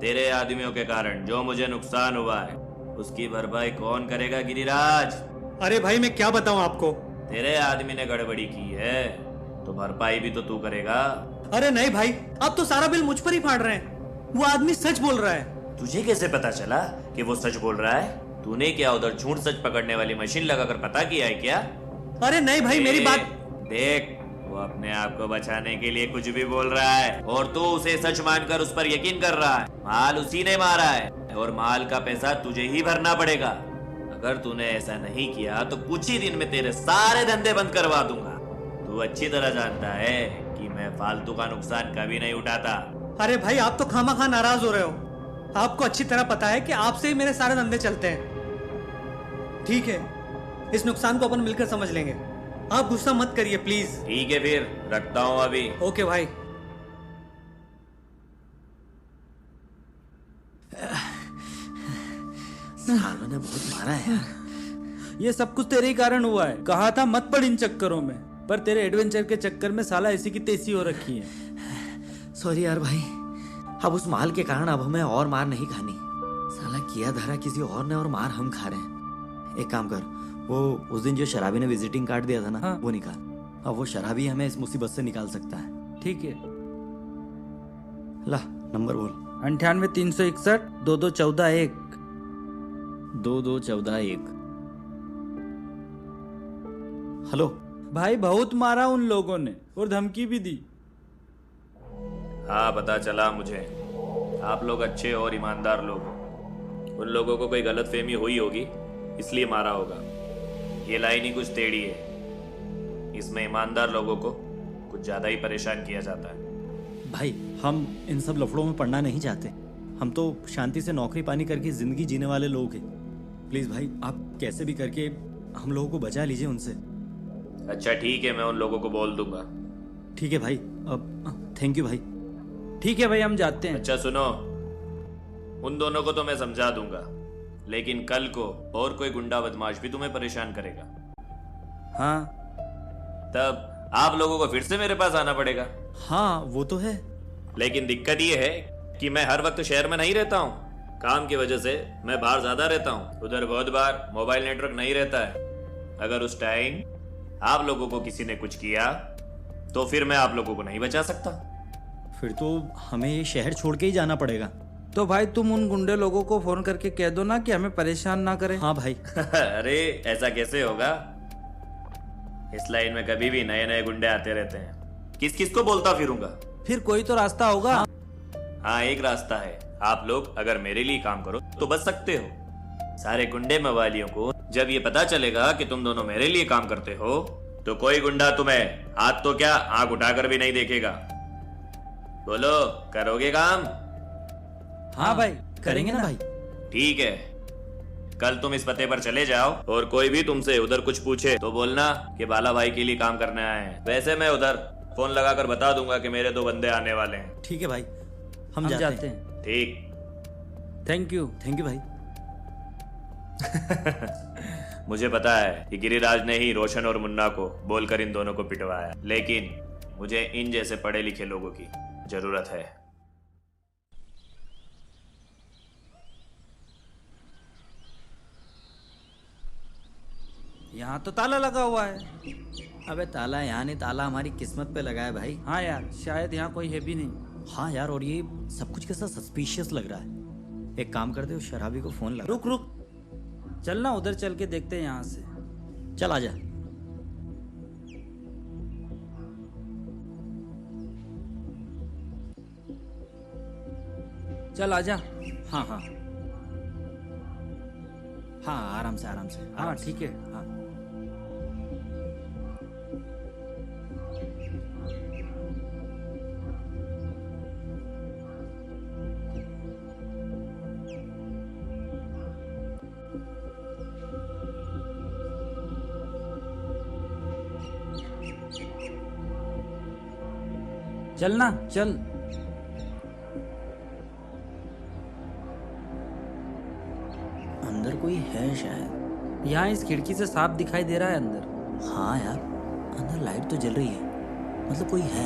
तेरे आदमियों के कारण जो मुझे नुकसान हुआ है उसकी भरपाई कौन करेगा गिरिराज? अरे भाई मैं क्या बताऊं आपको। तेरे आदमी ने गड़बड़ी की है तो भरपाई भी तो तू करेगा। अरे नहीं भाई, अब तो सारा बिल मुझ पर ही फाड़ रहे हैं। वो आदमी सच बोल रहा है। तुझे कैसे पता चला कि वो सच बोल रहा है? तूने क्या उधर झूठ सच पकड़ने वाली मशीन लगाकर पता किया है क्या? अरे नहीं भाई, मेरी बात देख, वो अपने आप को बचाने के लिए कुछ भी बोल रहा है और तू उसे सच मानकर उस पर यकीन कर रहा है। माल उसी ने मारा है और माल का पैसा तुझे ही भरना पड़ेगा। अगर तूने ऐसा नहीं किया तो कुछ ही दिन में तेरे सारे धंधे बंद करवा दूंगा। तू अच्छी तरह जानता है कि मैं फालतू का नुकसान कभी नहीं उठाता। अरे भाई आप तो खामा नाराज हो रहे हो। आपको अच्छी तरह पता है कि आपसे ही मेरे सारे धंधे चलते हैं। ठीक है, इस नुकसान को अपन मिलकर समझ लेंगे। आप गुस्सा मत करिए प्लीज। ठीक है फिर रखता हूँ अभी। ओके भाई। सालों ने बहुत मारा है यार। ये सब कुछ तेरे ही कारण हुआ है। कहा था मत पड़ इन चक्करों में, पर तेरे एडवेंचर के चक्कर में साला ऐसी की तैसी हो रखी है। सॉरी यार भाई, अब उस माल के कारण अब हमें और मार नहीं खानी। साला किया धरा किसी और ने और मार हम खा रहे हैं। एक काम कर, वो उस दिन जो शराबी ने विजिटिंग कार्ड दिया था ना, हाँ। वो निकाल। अब वो शराबी हमें इस मुसीबत से निकाल सकता है। ठीक है, ला नंबर बोल। 98 361 22 14 1 22 14 1। हेलो भाई, बहुत मारा उन लोगों ने और धमकी भी दी। हाँ पता चला मुझे, आप लोग अच्छे और ईमानदार लोग हो। उन लोगों को कोई गलत फहमी हुई होगी इसलिए मारा होगा। ये लाइन ही कुछ टेढ़ी है। इसमें ईमानदार लोगों को कुछ ज्यादा ही परेशान किया जाता है। भाई, हम इन सब लफड़ों में पड़ना नहीं चाहते। हम तो शांति से नौकरी पानी करके जिंदगी जीने वाले लोग हैं। प्लीज भाई, आप कैसे भी करके हम लोगों को बचा लीजिए उनसे। अच्छा ठीक है, मैं उन लोगों को बोल दूंगा। ठीक है भाई, अब थैंक यू भाई। ठीक है भाई, हम जाते हैं। अच्छा सुनो, उन दोनों को तो मैं समझा दूंगा, लेकिन कल को और कोई गुंडा बदमाश भी तुम्हें परेशान करेगा। हाँ, तब आप लोगों को फिर से मेरे पास आना पड़ेगा। हाँ वो तो है, लेकिन दिक्कत ये है कि मैं हर वक्त शहर में नहीं रहता हूँ। काम की वजह से मैं बाहर ज्यादा रहता हूँ। उधर बहुत बार मोबाइल नेटवर्क नहीं रहता है। अगर उस टाइम आप लोगों को किसी ने कुछ किया तो फिर मैं आप लोगों को नहीं बचा सकता। फिर तो हमें ये शहर छोड़ के ही जाना पड़ेगा। तो भाई तुम उन गुंडे लोगों को फोन करके कह दो ना कि हमें परेशान ना करें। हाँ भाई। अरे ऐसा कैसे होगा? इस लाइन में कभी भी नए नए गुंडे आते रहते हैं। किस किस को बोलता फिरूंगा? फिर कोई तो रास्ता होगा। हाँ, एक रास्ता है। आप लोग अगर मेरे लिए काम करो तो बच सकते हो। सारे गुंडे मवालियों को जब ये पता चलेगा कि तुम दोनों मेरे लिए काम करते हो तो कोई गुंडा तुम्हें हाथ तो क्या आंख उठाकर भी नहीं देखेगा। बोलो, करोगे काम? हाँ भाई, करेंगे ना भाई। ठीक है, कल तुम इस पते पर चले जाओ और कोई भी तुमसे उधर कुछ पूछे तो बोलना कि बाला भाई के लिए काम करने आए हैं। वैसे मैं उधर फोन लगाकर बता दूंगा कि मेरे 2 बंदे आने वाले हैं। ठीक है भाई, हम जाते हैं। ठीक, थैंक यू भाई। मुझे पता है कि गिरिराज ने ही रोशन और मुन्ना को बोलकर इन दोनों को पिटवाया, लेकिन मुझे इन जैसे पढ़े लिखे लोगों की जरूरत है। यहाँ तो ताला लगा हुआ है। अबे ताला यहाँ नहीं, ताला हमारी किस्मत पे लगा है भाई। हाँ यार, शायद यहाँ कोई है भी नहीं। हाँ यार, और ये सब कुछ कैसा सस्पिशियस लग रहा है। एक काम करते हो, शराबी को फोन लगा। रुक, चलना उधर चल के देखते हैं यहाँ से। चल आजा। चल आजा। हाँ हाँ हाँ, आराम से आराम से। हाँ ठीक है। हाँ चलना, चल। अंदर कोई है शायद। यहाँ इस खिड़की से साफ दिखाई दे रहा है अंदर। हाँ यार, अंदर लाइट तो जल रही है, मतलब कोई है।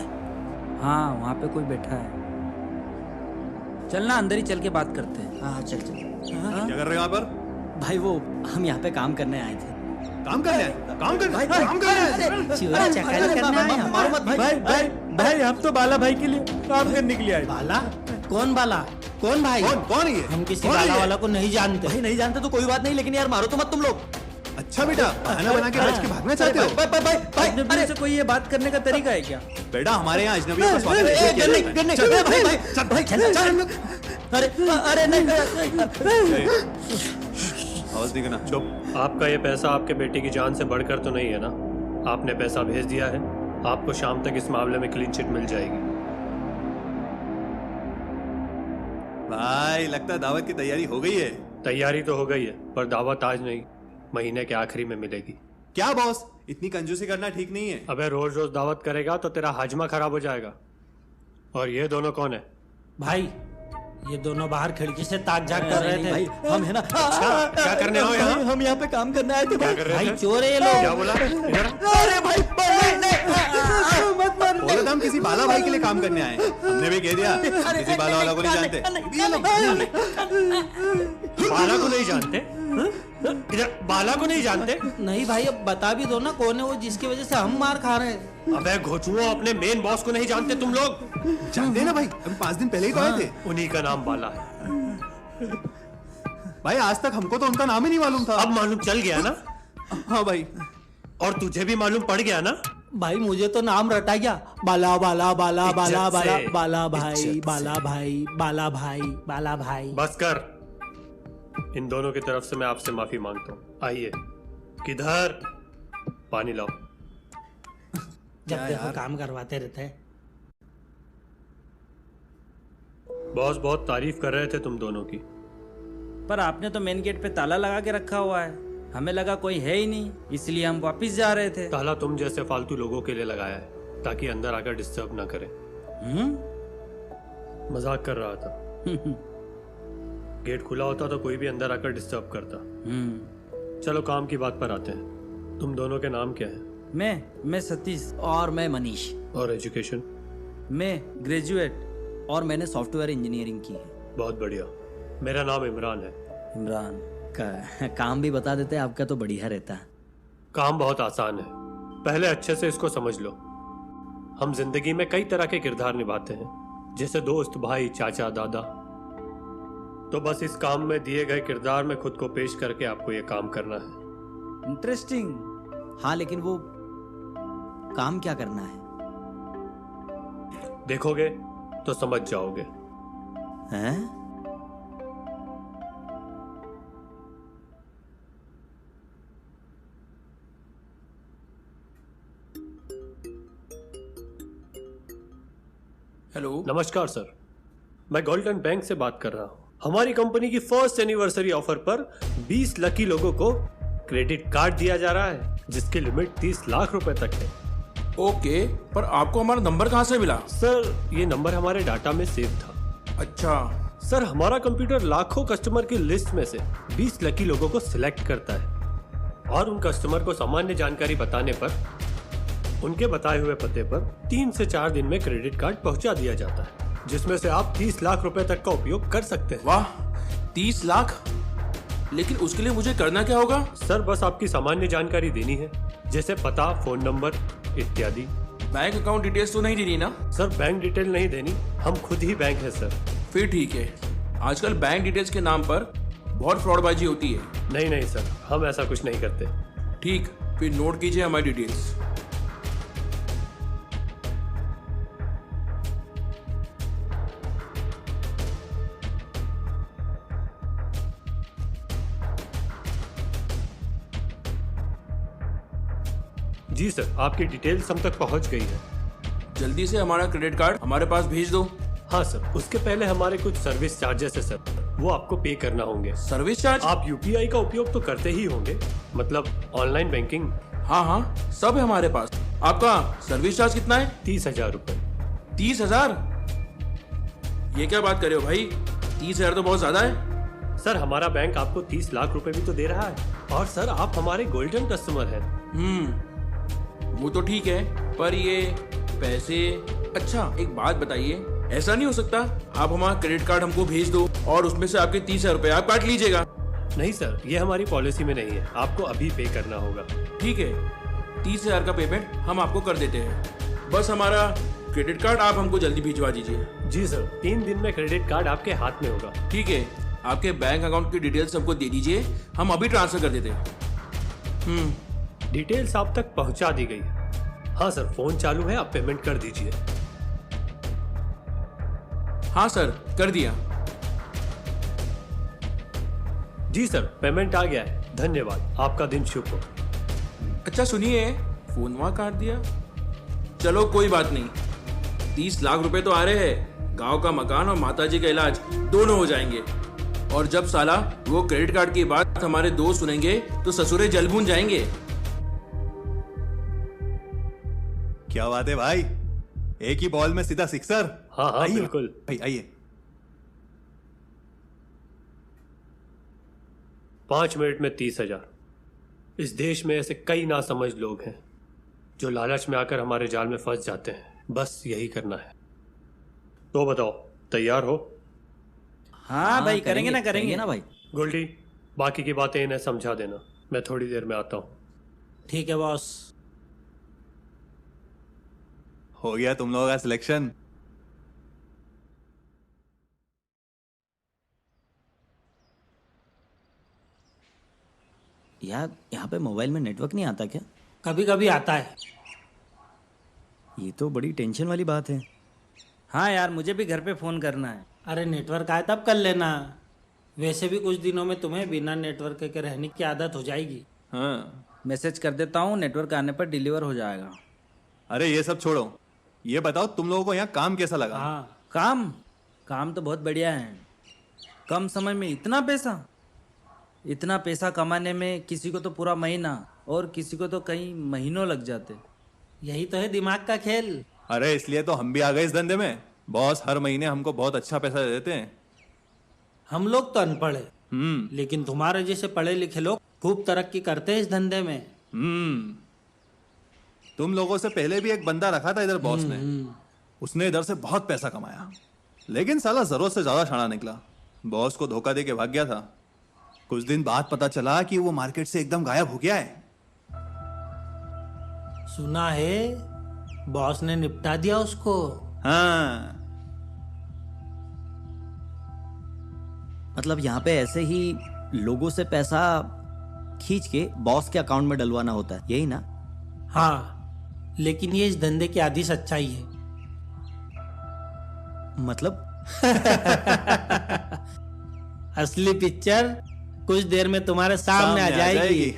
हाँ, वहाँ पे कोई बैठा है। चलना अंदर ही चल के बात करते हैं। हाँ चल चल। क्या कर रहे हो यहाँ पर? भाई वो हम यहाँ पे काम करने आए थे। काम करने आए? काम करने चोरी चकारी करने आए हैं। मारो मत भाई। भाई हम तो बाला भाई के लिए काम करने के लिए आए। बाला? कौन बाला? कौन भाई? कौन है ये? हम किसी बाला वाला को नहीं जानते। भाई नहीं जानते तो कोई बात नहीं, लेकिन यार मारो तो मत तुम लोग। अच्छा बेटा, बहाना बना के बच के भागना चाहते हो? अजनबियों से कोई ये बात करने का तरीका है क्या? बेटा, हमारे यहाँ अजनबियों का स्वागत ऐसे किया जाता है। अरे नहीं। आवाज दिखना। चुप। आपका ये पैसा आपके बेटे की जान से बढ़कर तो नहीं है ना? आपने पैसा भेज दिया है, आपको शाम तक इस मामले में क्लीन चिट मिल जाएगी। भाई, लगता है दावत की तैयारी हो गई है। तैयारी तो हो गई है, पर दावत आज नहीं, महीने के आखिरी में मिलेगी। क्या बॉस, इतनी कंजूसी करना ठीक नहीं है। अबे रोज रोज दावत करेगा तो तेरा हाजमा खराब हो जाएगा। और ये दोनों कौन है? भाई, ये दोनों बाहर खिड़की से ताक झाक कर रहे थे। भाई हम है ना। क्या करने हो यहाँ? हम यहाँ पे काम करने आए थे भाई। चोर है ये लोग। क्या बोला? अरे भाई मत मार। बोला था हम किसी बाला भाई के लिए काम करने आए। हमने भी कह दिया किसी बाला वाला को नहीं जानते। बाला को नहीं जानते? इधर बाला को नहीं जानते? नहीं भाई, अब बता भी दो ना कौन है वो जिसकी वजह से हम मार खा रहे हैं। अबे घोचुओ, अपने मेन बॉस को नहीं जानते तुम लोग? जानते हैं ना भाई, अभी 5 दिन पहले ही तो आए थे। उन्हीं का नाम बाला है। भाई आज तक हमको तो उनका नाम ही नहीं मालूम था। अब मालूम चल गया ना? हाँ भाई। और तुझे भी मालूम पड़ गया ना? भाई मुझे तो नाम रटा गया। बाला बाला बाला बाला बाला बाला भाई, इज्जत बाला भाई, बाला भाई, बाला भाई। बस कर। इन दोनों की तरफ से मैं आपसे माफी मांगता हूँ। आइए। किधर? पानी लाओ। जब देखो काम करवाते रहते हैं। बॉस बहुत तारीफ कर रहे थे तुम दोनों की। पर आपने तो मेन गेट पे ताला लगा के रखा हुआ है। हमें लगा कोई है ही नहीं, इसलिए हम वापस जा रहे थे। ताला तुम जैसे फालतू लोगों के लिए लगाया है ताकि अंदर आकर डिस्टर्ब ना करें। मजाक कर रहा था। गेट खुला होता तो कोई भी अंदर आकर डिस्टर्ब करता। चलो काम की बात पर आते हैं। तुम दोनों के नाम क्या है? मैं सतीश। और मैं मनीष। और एजुकेशन? मैं ग्रेजुएट। और मैंने सॉफ्टवेयर इंजीनियरिंग की है। बहुत बढ़िया। मेरा नाम इमरान है। इमरान काम भी बता देते, आपका तो बढ़िया रहता है। काम बहुत आसान है, पहले अच्छे से इसको समझ लो। हम जिंदगी में कई तरह के किरदार निभाते हैं, जैसे दोस्त, भाई, चाचा, दादा। तो बस इस काम में दिए गए किरदार में खुद को पेश करके आपको ये काम करना है। इंटरेस्टिंग। हाँ, लेकिन वो काम क्या करना है? देखोगे तो समझ जाओगे। हैं? हेलो। नमस्कार सर, मैं गोल्डन बैंक से बात कर रहा हूँ। हमारी कंपनी की फर्स्ट एनिवर्सरी ऑफर पर 20 लकी लोगों को क्रेडिट कार्ड दिया जा रहा है, जिसकी लिमिट 30 लाख रुपए तक है। ओके, पर आपको हमारा नंबर कहाँ से मिला? सर, ये नंबर हमारे डाटा में सेव था। अच्छा सर, हमारा कंप्यूटर लाखों कस्टमर की लिस्ट में से 20 लकी लोगों को सिलेक्ट करता है और उन कस्टमर को सामान्य जानकारी बताने पर उनके बताए हुए पते पर 3 से 4 दिन में क्रेडिट कार्ड पहुंचा दिया जाता है, जिसमें से आप 30 लाख रुपए तक का उपयोग कर सकते हैं। वाह, 30 लाख? लेकिन उसके लिए मुझे करना क्या होगा? सर, बस आपकी सामान्य जानकारी देनी है, जैसे पता, फोन नंबर इत्यादि। बैंक अकाउंट डिटेल्स तो नहीं देनी ना? सर, बैंक डिटेल नहीं देनी, हम खुद ही बैंक है सर। फिर ठीक है। आजकल बैंक डिटेल्स के नाम पर बहुत फ्रॉडबाजी होती है। नहीं नहीं सर, हम ऐसा कुछ नहीं करते। ठीक, फिर नोट कीजिए हमारी डिटेल्स। जी सर, आपकी डिटेल्स हम तक पहुंच गई है। जल्दी से हमारा क्रेडिट कार्ड हमारे पास भेज दो। हाँ सर, उसके पहले हमारे कुछ सर्विस चार्जेस है सर, वो आपको पे करना होंगे। Service charge? आप यूपीआई का उपयोग तो करते ही होंगे, मतलब ऑनलाइन बैंकिंग। हाँ हाँ, सब है हमारे पास। आपका सर्विस चार्ज कितना है? 30,000 रुपए। 30,000? ये क्या बात कर रहे हो भाई? 30,000 तो बहुत ज्यादा है। सर, हमारा बैंक आपको 30 लाख रुपए भी तो दे रहा है, और सर आप हमारे गोल्डन कस्टमर हैं। वो तो ठीक है, पर ये पैसे। अच्छा एक बात बताइए, ऐसा नहीं हो सकता आप हमारा क्रेडिट कार्ड हमको भेज दो और उसमें से आपके 30,000 रुपए आप काट लीजिएगा? नहीं सर, ये हमारी पॉलिसी में नहीं है, आपको अभी पे करना होगा। ठीक है, 30,000 का पेमेंट हम आपको कर देते हैं। बस हमारा क्रेडिट कार्ड आप हमको जल्दी भिजवा दीजिए। जी सर, 3 दिन में क्रेडिट कार्ड आपके हाथ में होगा। ठीक है, आपके बैंक अकाउंट की डिटेल्स हमको दे दीजिए, हम अभी ट्रांसफर कर देते हैं। डिटेल्स आप तक पहुंचा दी गई है। हाँ सर, फोन चालू है, आप पेमेंट कर दीजिए। हाँ सर, कर दिया। जी सर, पेमेंट आ गया है, धन्यवाद, आपका दिन शुभ हो। अच्छा सुनिए, फोन वहां काट दिया। चलो कोई बात नहीं, 30 लाख रुपए तो आ रहे हैं, गांव का मकान और माताजी का इलाज दोनों हो जाएंगे। और जब साला वो क्रेडिट कार्ड की बात हमारे दोस्त सुनेंगे तो ससुरे जल भून जाएंगे। क्या बात है भाई, एक ही बॉल में सीधा सिक्सर। हाँ हाँ बिल्कुल भाई, आइए। 5 मिनट में 30,000। इस देश में ऐसे कई नासमझ लोग हैं जो लालच में आकर हमारे जाल में फंस जाते हैं। बस यही करना है। तो बताओ, तैयार हो? हाँ भाई, करेंगे ना भाई। गोल्डी, बाकी की बातें इन्हें समझा देना, मैं थोड़ी देर में आता हूँ। ठीक है बॉस। हो गया तुम लोगों का सिलेक्शन। यार, यहाँ पे मोबाइल में नेटवर्क नहीं आता क्या? कभी कभी आता है। ये तो बड़ी टेंशन वाली बात है। हाँ यार, मुझे भी घर पे फ़ोन करना है। अरे नेटवर्क आए तब कर लेना, वैसे भी कुछ दिनों में तुम्हें बिना नेटवर्क के रहने की आदत हो जाएगी। हाँ, मैसेज कर देता हूँ, नेटवर्क आने पर डिलीवर हो जाएगा। अरे ये सब छोड़ो, ये बताओ तुम लोगों को यहाँ काम कैसा लगा? हाँ, काम तो बहुत बढ़िया है। कम समय में इतना पैसा कमाने में किसी को तो पूरा महीना और किसी को तो कई महीनों लग जाते। यही तो है दिमाग का खेल। अरे इसलिए तो हम भी आ गए इस धंधे में। बॉस हर महीने हमको बहुत अच्छा पैसा दे देते हैं। हम लोग तो अनपढ़ है, लेकिन तुम्हारे जैसे पढ़े लिखे लोग खूब तरक्की करते हैं इस धंधे में। तुम लोगों से पहले भी एक बंदा रखा था इधर बॉस ने, उसने इधर से बहुत पैसा कमाया, लेकिन साला जरूरत से ज्यादा शाना निकला। बॉस को धोखा दे के भाग गया था। कुछ दिन बाद पता चला कि वो मार्केट से एकदम गायब हो गया है। सुना है बॉस ने निपटा दिया उसको। हाँ, मतलब यहाँ पे ऐसे ही लोगों से पैसा खींच के बॉस के अकाउंट में डलवाना होता है, यही ना? हाँ, लेकिन ये इस धंधे की आधी सच्चाई है। मतलब? असली पिक्चर कुछ देर में तुम्हारे सामने आ जाएगी।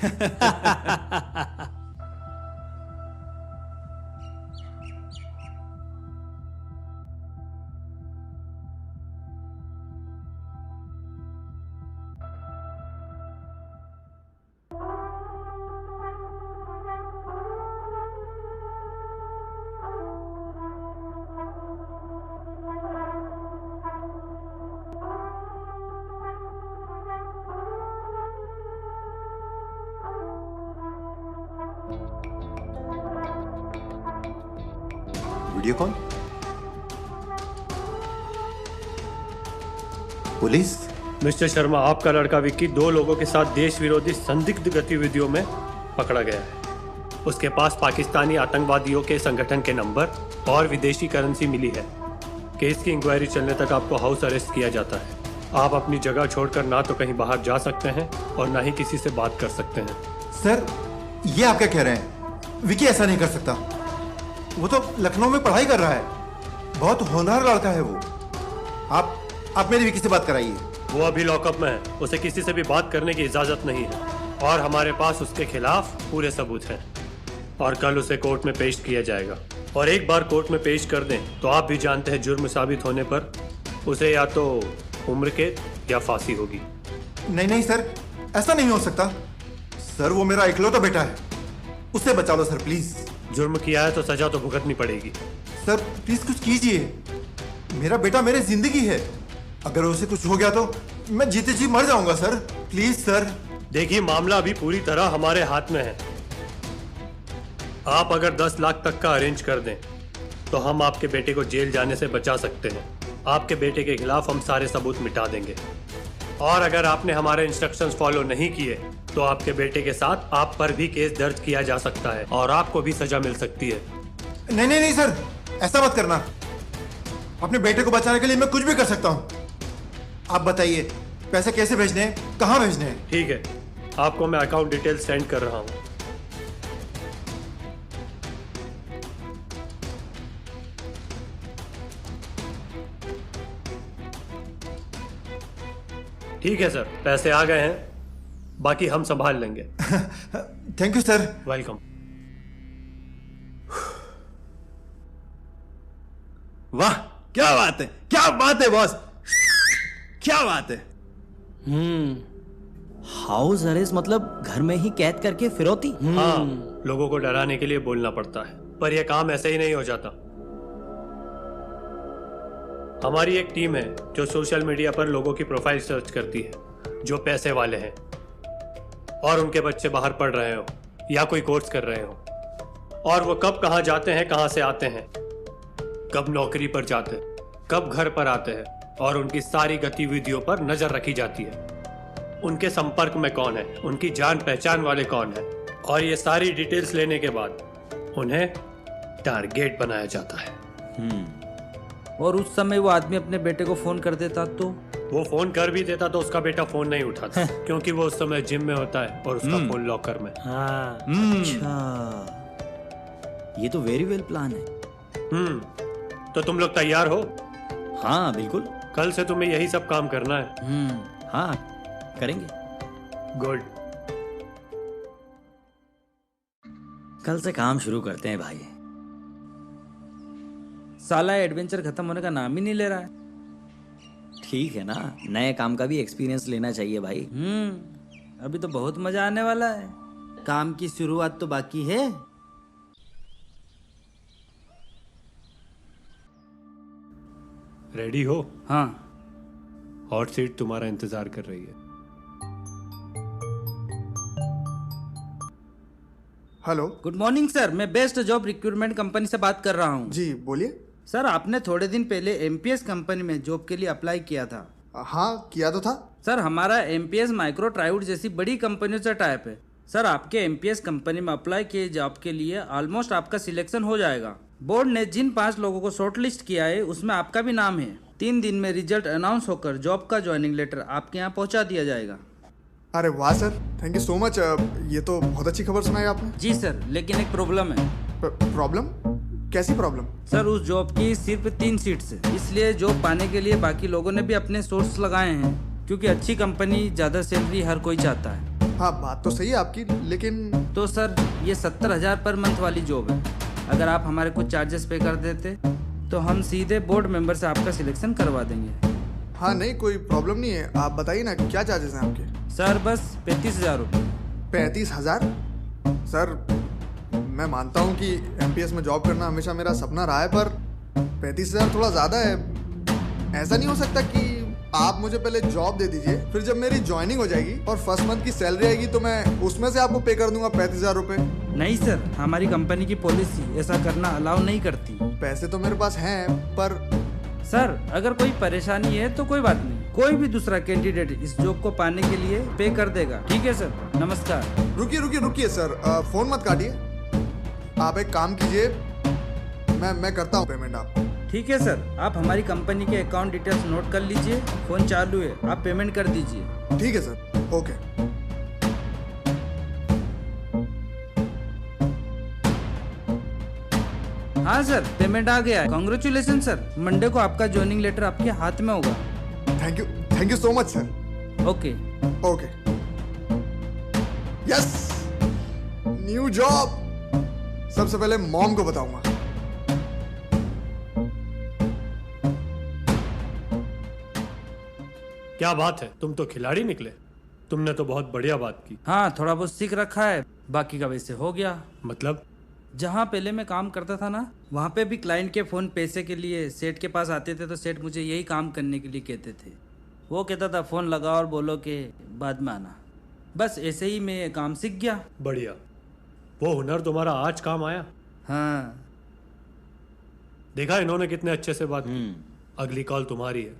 Video call? Police? Mister Sharma, आपका लड़का विक्की 2 लोगों के साथ देश विरोधी संदिग्ध गतिविधियों में पकड़ा गया है। उसके पास पाकिस्तानी आतंकवादियों के संगठन के नंबर और विदेशी करेंसी मिली है। केस की इंक्वायरी चलने तक आपको हाउस अरेस्ट किया जाता है। आप अपनी जगह छोड़कर ना तो कहीं बाहर जा सकते हैं और ना ही किसी से बात कर सकते हैं। सर, ये आप क्या कह रहे हैं? विकी ऐसा नहीं कर सकता। वो तो लखनऊ में पढ़ाई कर रहा है, बहुत होनहार लड़का है वो। आप मेरी विकी से बात कराइए। वो अभी लॉकअप में है, उसे किसी से भी बात करने की इजाजत नहीं है और हमारे पास उसके खिलाफ पूरे सबूत हैं और कल उसे कोर्ट में पेश किया जाएगा। और एक बार कोर्ट में पेश कर दें तो आप भी जानते हैं जुर्म साबित होने पर उसे या तो उम्र कैद या फांसी होगी। नहीं सर, ऐसा नहीं हो सकता। सर, वो मेरा इकलौता बेटा है, उसे बचा लो सर प्लीज। जुर्म किया है तो सजा तो भुगतनी पड़ेगी। सर प्लीज कुछ कीजिए, मेरा बेटा मेरी जिंदगी है। अगर उसे कुछ हो गया तो मैं जीते जी मर जाऊंगा सर, प्लीज सर। देखिए, मामला अभी पूरी तरह हमारे हाथ में है। आप अगर 10 लाख तक का अरेंज कर दें तो हम आपके बेटे को जेल जाने से बचा सकते हैं। आपके बेटे के खिलाफ हम सारे सबूत मिटा देंगे और अगर आपने हमारे इंस्ट्रक्शंस फॉलो नहीं किए तो आपके बेटे के साथ आप पर भी केस दर्ज किया जा सकता है और आपको भी सजा मिल सकती है। नहीं सर, ऐसा मत करना। अपने बेटे को बचाने के लिए मैं कुछ भी कर सकता हूँ। आप बताइए पैसे कैसे भेजने हैं, कहाँ भेजने हैं? ठीक है, आपको मैं अकाउंट डिटेल सेंड कर रहा हूँ। ठीक है सर, पैसे आ गए हैं, बाकी हम संभाल लेंगे। Thank you sir. वेलकम। वाह, क्या बात है, क्या बात है बॉस, क्या बात है। हाउस अरेस्ट मतलब घर में ही कैद करके फिरौती? हाँ, लोगों को डराने के लिए बोलना पड़ता है, पर यह काम ऐसे ही नहीं हो जाता। हमारी एक टीम है जो सोशल मीडिया पर लोगों की प्रोफाइल सर्च करती है, जो पैसे वाले हैं और उनके बच्चे बाहर पढ़ रहे हो या कोई कोर्स कर रहे हो, और वो कब कहाँ जाते हैं, कहाँ से आते हैं, कब नौकरी पर जाते हैं, कब घर पर आते हैं, और उनकी सारी गतिविधियों पर नजर रखी जाती है। उनके संपर्क में कौन है, उनकी जान पहचान वाले कौन है, और ये सारी डिटेल्स लेने के बाद उन्हें टारगेट बनाया जाता है। और उस समय वो आदमी अपने बेटे को फोन कर देता तो? वो फोन कर भी देता तो उसका बेटा फोन नहीं उठाता क्योंकि वो उस समय जिम में होता है और उसका फोन लॉकर में। हाँ, अच्छा, ये तो वेरी वेल प्लान है। तो तुम लोग तैयार हो? हाँ बिल्कुल। कल से तुम्हें यही सब काम करना है। हाँ करेंगे। गुड। कल से काम शुरू करते हैं भाई। साला एडवेंचर खत्म होने का नाम ही नहीं ले रहा है। ठीक है ना, नए काम का भी एक्सपीरियंस लेना चाहिए भाई। अभी तो बहुत मजा आने वाला है। काम की शुरुआत तो बाकी है। रेडी हो? हाँ। हॉट सीट तुम्हारा इंतजार कर रही है। हेलो, गुड मॉर्निंग सर, मैं बेस्ट जॉब रिक्रूटमेंट कंपनी से बात कर रहा हूँ। जी बोलिए। सर, आपने थोड़े दिन पहले एमपीएस कंपनी में जॉब के लिए अप्लाई किया था। हाँ, किया तो था। सर, हमारा एमपीएस माइक्रो ट्राइवुड जैसी बड़ी कंपनियों से टाइप है। सर, आपके एमपीएस कंपनी में अप्लाई किए जॉब के लिए ऑलमोस्ट आपका सिलेक्शन हो जाएगा। बोर्ड ने जिन 5 लोगों को शॉर्टलिस्ट किया है उसमें आपका भी नाम है। 3 दिन में रिजल्ट अनाउंस होकर जॉब का ज्वाइनिंग लेटर आपके यहाँ पहुँचा दिया जाएगा। अरे वाह sir, thank you so much. ये तो बहुत अच्छी खबर सुनाई आपने। जी सर, लेकिन एक प्रॉब्लम है। प्रॉब्लम? कैसी प्रॉब्लम? सर उस जॉब की सिर्फ 3 सीट्स है, इसलिए जॉब पाने के लिए बाकी लोगों ने भी अपने सोर्स लगाए हैं, क्योंकि अच्छी कंपनी, ज्यादा सैलरी हर कोई चाहता है। हाँ बात तो सही है आपकी, लेकिन तो सर ये 70,000 पर मंथ वाली जॉब है। अगर आप हमारे कुछ चार्जेस पे कर देते तो हम सीधे बोर्ड मेंबर से आपका सिलेक्शन करवा देंगे। हाँ नहीं कोई प्रॉब्लम नहीं है, आप बताइए ना क्या चार्जेस हैं आपके? सर बस 35,000 रुपये। 35,000? सर मैं मानता हूँ कि एमपीएस में जॉब करना हमेशा मेरा सपना रहा है, पर 35,000 थोड़ा ज़्यादा है। ऐसा नहीं हो सकता कि आप मुझे पहले जॉब दे दीजिए, फिर जब मेरी ज्वाइनिंग हो जाएगी और फर्स्ट मंथ की सैलरी आएगी तो मैं उसमें से आपको पे कर दूंगा 35,000 रुपये? नहीं सर, हमारी कंपनी की पॉलिसी ऐसा करना अलाउ नहीं करती। पैसे तो मेरे पास हैं, पर सर अगर कोई परेशानी है तो कोई बात नहीं, कोई भी दूसरा कैंडिडेट इस जॉब को पाने के लिए पे कर देगा। ठीक है सर, नमस्कार। रुकिए सर, फोन मत काटिए। आप एक काम कीजिए, मैं करता हूँ पेमेंट आपको। ठीक है सर, आप हमारी कंपनी के अकाउंट डिटेल्स नोट कर लीजिए, फोन चालू है, आप पेमेंट कर दीजिए। ठीक है सर, ओके। हाँ सर, पेमेंट आ गया है। कांग्रेचुलेशन सर, मंडे को आपका ज्वाइनिंग लेटर आपके हाथ में होगा। Thank you so much sir. Okay okay. Yes, new job. सबसे पहले मॉम को बताऊंगा। क्या बात है, तुम तो खिलाड़ी निकले। तुमने तो बहुत बढ़िया बात की। हाँ, थोड़ा बहुत सीख रखा है, बाकी का वैसे हो गया। मतलब? जहाँ पहले मैं काम करता था ना, वहाँ पे भी क्लाइंट के फोन पैसे के लिए सेठ के पास आते थे, तो सेठ मुझे यही काम करने के लिए कहते थे। वो कहता था फोन लगाओ और बोलो कि बाद में आना। बस ऐसे ही मैं काम सीख गया। बढ़िया, वो हुनर तुम्हारा आज काम आया। हाँ, देखा इन्होंने कितने अच्छे से बात की। अगली कॉल तुम्हारी है,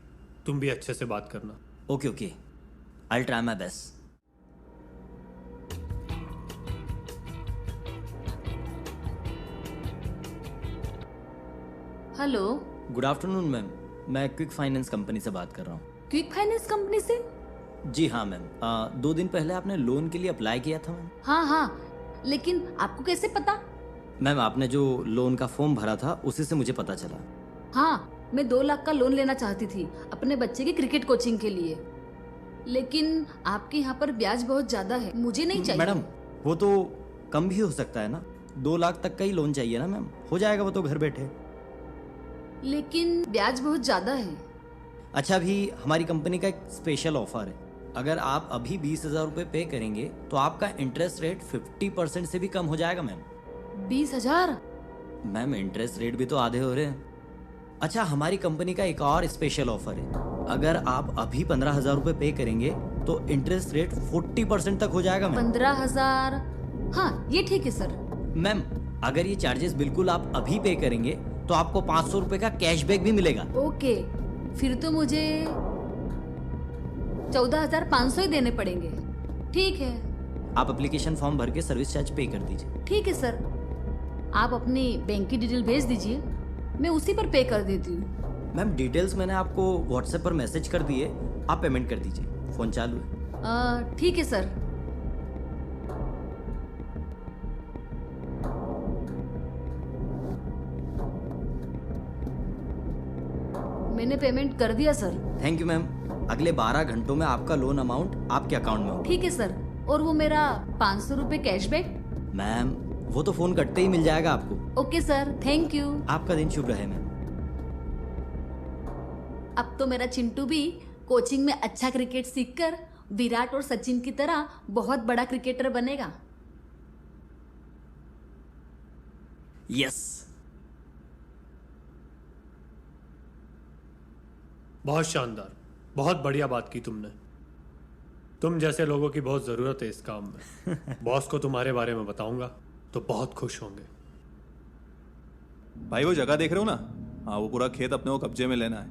तुम भी अच्छे से बात करना। Okay okay, I will try my best. Hello, good afternoon ma'am, मैं क्विक फाइनेंस कंपनी से बात कर रहा हूँ। क्विक फाइनेंस कंपनी से? जी हाँ मैम, 2 दिन पहले आपने लोन के लिए अप्लाई किया था मैम। हाँ, लेकिन आपको कैसे पता? मैम आपने जो लोन का फॉर्म भरा था उसी से मुझे पता चला। हाँ, मैं 2 लाख का लोन लेना चाहती थी अपने बच्चे की क्रिकेट कोचिंग के लिए, लेकिन आपके यहाँ पर ब्याज बहुत ज्यादा है, मुझे नहीं चाहिए। मैडम वो तो कम भी हो सकता है ना, 2 लाख तक का ही लोन चाहिए ना मैम, हो जाएगा वो तो घर बैठे। लेकिन ब्याज बहुत ज्यादा है। अच्छा, अभी हमारी कंपनी का एक स्पेशल ऑफर है, अगर आप अभी 20,000 रुपये पे करेंगे तो आपका इंटरेस्ट रेट 50% से भी कम हो जाएगा मैम। 20,000? मैम इंटरेस्ट रेट भी तो आधे हो रहे हैं। अच्छा, हमारी कंपनी का एक और स्पेशल ऑफर है, अगर आप अभी 15,000 रुपये पे करेंगे तो इंटरेस्ट रेट 40% तक हो जाएगा मैम। 15,000? हाँ, ये ठीक है सर। मैम अगर ये चार्जेस बिल्कुल आप अभी पे करेंगे तो आपको 500 रुपये का कैशबैक भी मिलेगा। ओके, फिर तो मुझे 14,500 ही देने पड़ेंगे। ठीक है। आप एप्लीकेशन फॉर्म भर के सर्विस चार्ज पे कर दीजिए। ठीक है सर, आप अपनी बैंक की डिटेल भेज दीजिए, मैं उसी पर पे कर देती हूँ। मैम डिटेल्स मैंने आपको व्हाट्सएप पर मैसेज कर दिए, आप पेमेंट कर दीजिए, फोन चालू है। ठीक है सर। मैंने पेमेंट कर दिया सर। थैंक यू मैम, अगले 12 घंटों में आपका लोन अमाउंट आपके अकाउंट में होगा। ठीक है सर, और वो मेरा 500 रुपये कैशबैक? मैम वो तो फोन कटते ही मिल जाएगा आपको। Okay sir, thank you. आपका दिन शुभ रहे मैम। अब तो मेरा चिंटू भी कोचिंग में अच्छा क्रिकेट सीखकर विराट और सचिन की तरह बहुत बड़ा क्रिकेटर बनेगा। यस। बहुत शानदार, बहुत बढ़िया बात की तुमने। तुम जैसे लोगों की बहुत जरूरत है इस काम में। बॉस को तुम्हारे बारे में बताऊंगा तो बहुत खुश होंगे। भाई वो जगह देख रहे हो ना, हाँ वो पूरा खेत अपने को कब्जे में लेना है,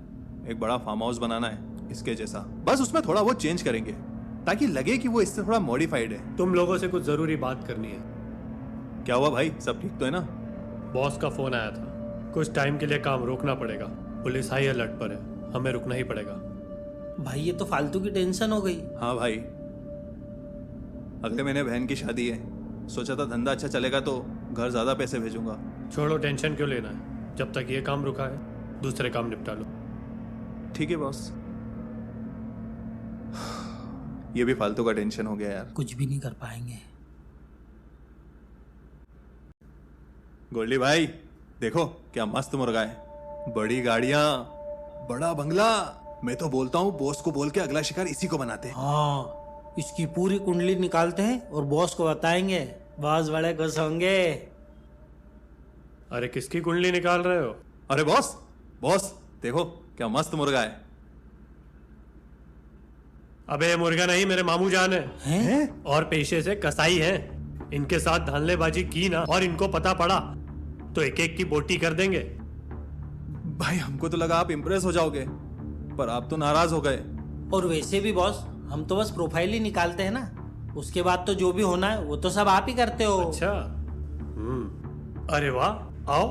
एक बड़ा फार्म हाउस बनाना है इसके जैसा, बस उसमें थोड़ा बहुत चेंज करेंगे ताकि लगे कि वो इससे थोड़ा मॉडिफाइड है। तुम लोगों से कुछ जरूरी बात करनी है। क्या हुआ भाई, सब ठीक तो है ना? बॉस का फोन आया था, कुछ टाइम के लिए काम रोकना पड़ेगा, पुलिस हाई अलर्ट पर है, हमें रुकना ही पड़ेगा। भाई ये तो फालतू की टेंशन हो गई। हाँ भाई, अगले महीने बहन की शादी है, सोचा था धंधा अच्छा चलेगा तो घर ज्यादा पैसे भेजूंगा, छोड़ो, टेंशन क्यों लेना है? जब तक ये काम रुका है दूसरे काम निपटा लो। ठीक है बॉस। ये भी फालतू का टेंशन हो गया यार। कुछ भी नहीं कर पाएंगे। गोल्डी भाई देखो क्या मस्त मुर्गा है, बड़ी गाड़ियां, बड़ा बंगला। मैं तो बोलता हूँ बॉस को बोल के अगला शिकार इसी को बनाते हैं। हाँ, इसकी पूरी कुंडली निकालते हैं और बॉस को बताएंगे, बॉस बड़े खुश होंगे। अरे किसकी कुंडली निकाल रहे हो? अरे बॉस, बॉस देखो क्या मस्त मुर्गा है। अबे ये मुर्गा नहीं, मेरे मामू जान है और पेशे से कसाई हैं। इनके साथ धांधलेबाजी की ना और इनको पता पड़ा तो एक एक की बोटी कर देंगे। भाई हमको तो लगा आप इम्प्रेस हो जाओगे, पर आप तो नाराज हो गए। और वैसे भी बॉस, हम तो बस प्रोफाइल ही निकालते हैं ना, उसके बाद तो जो भी होना है वो तो सब आप ही करते हो। अच्छा, अरे वाह, आओ।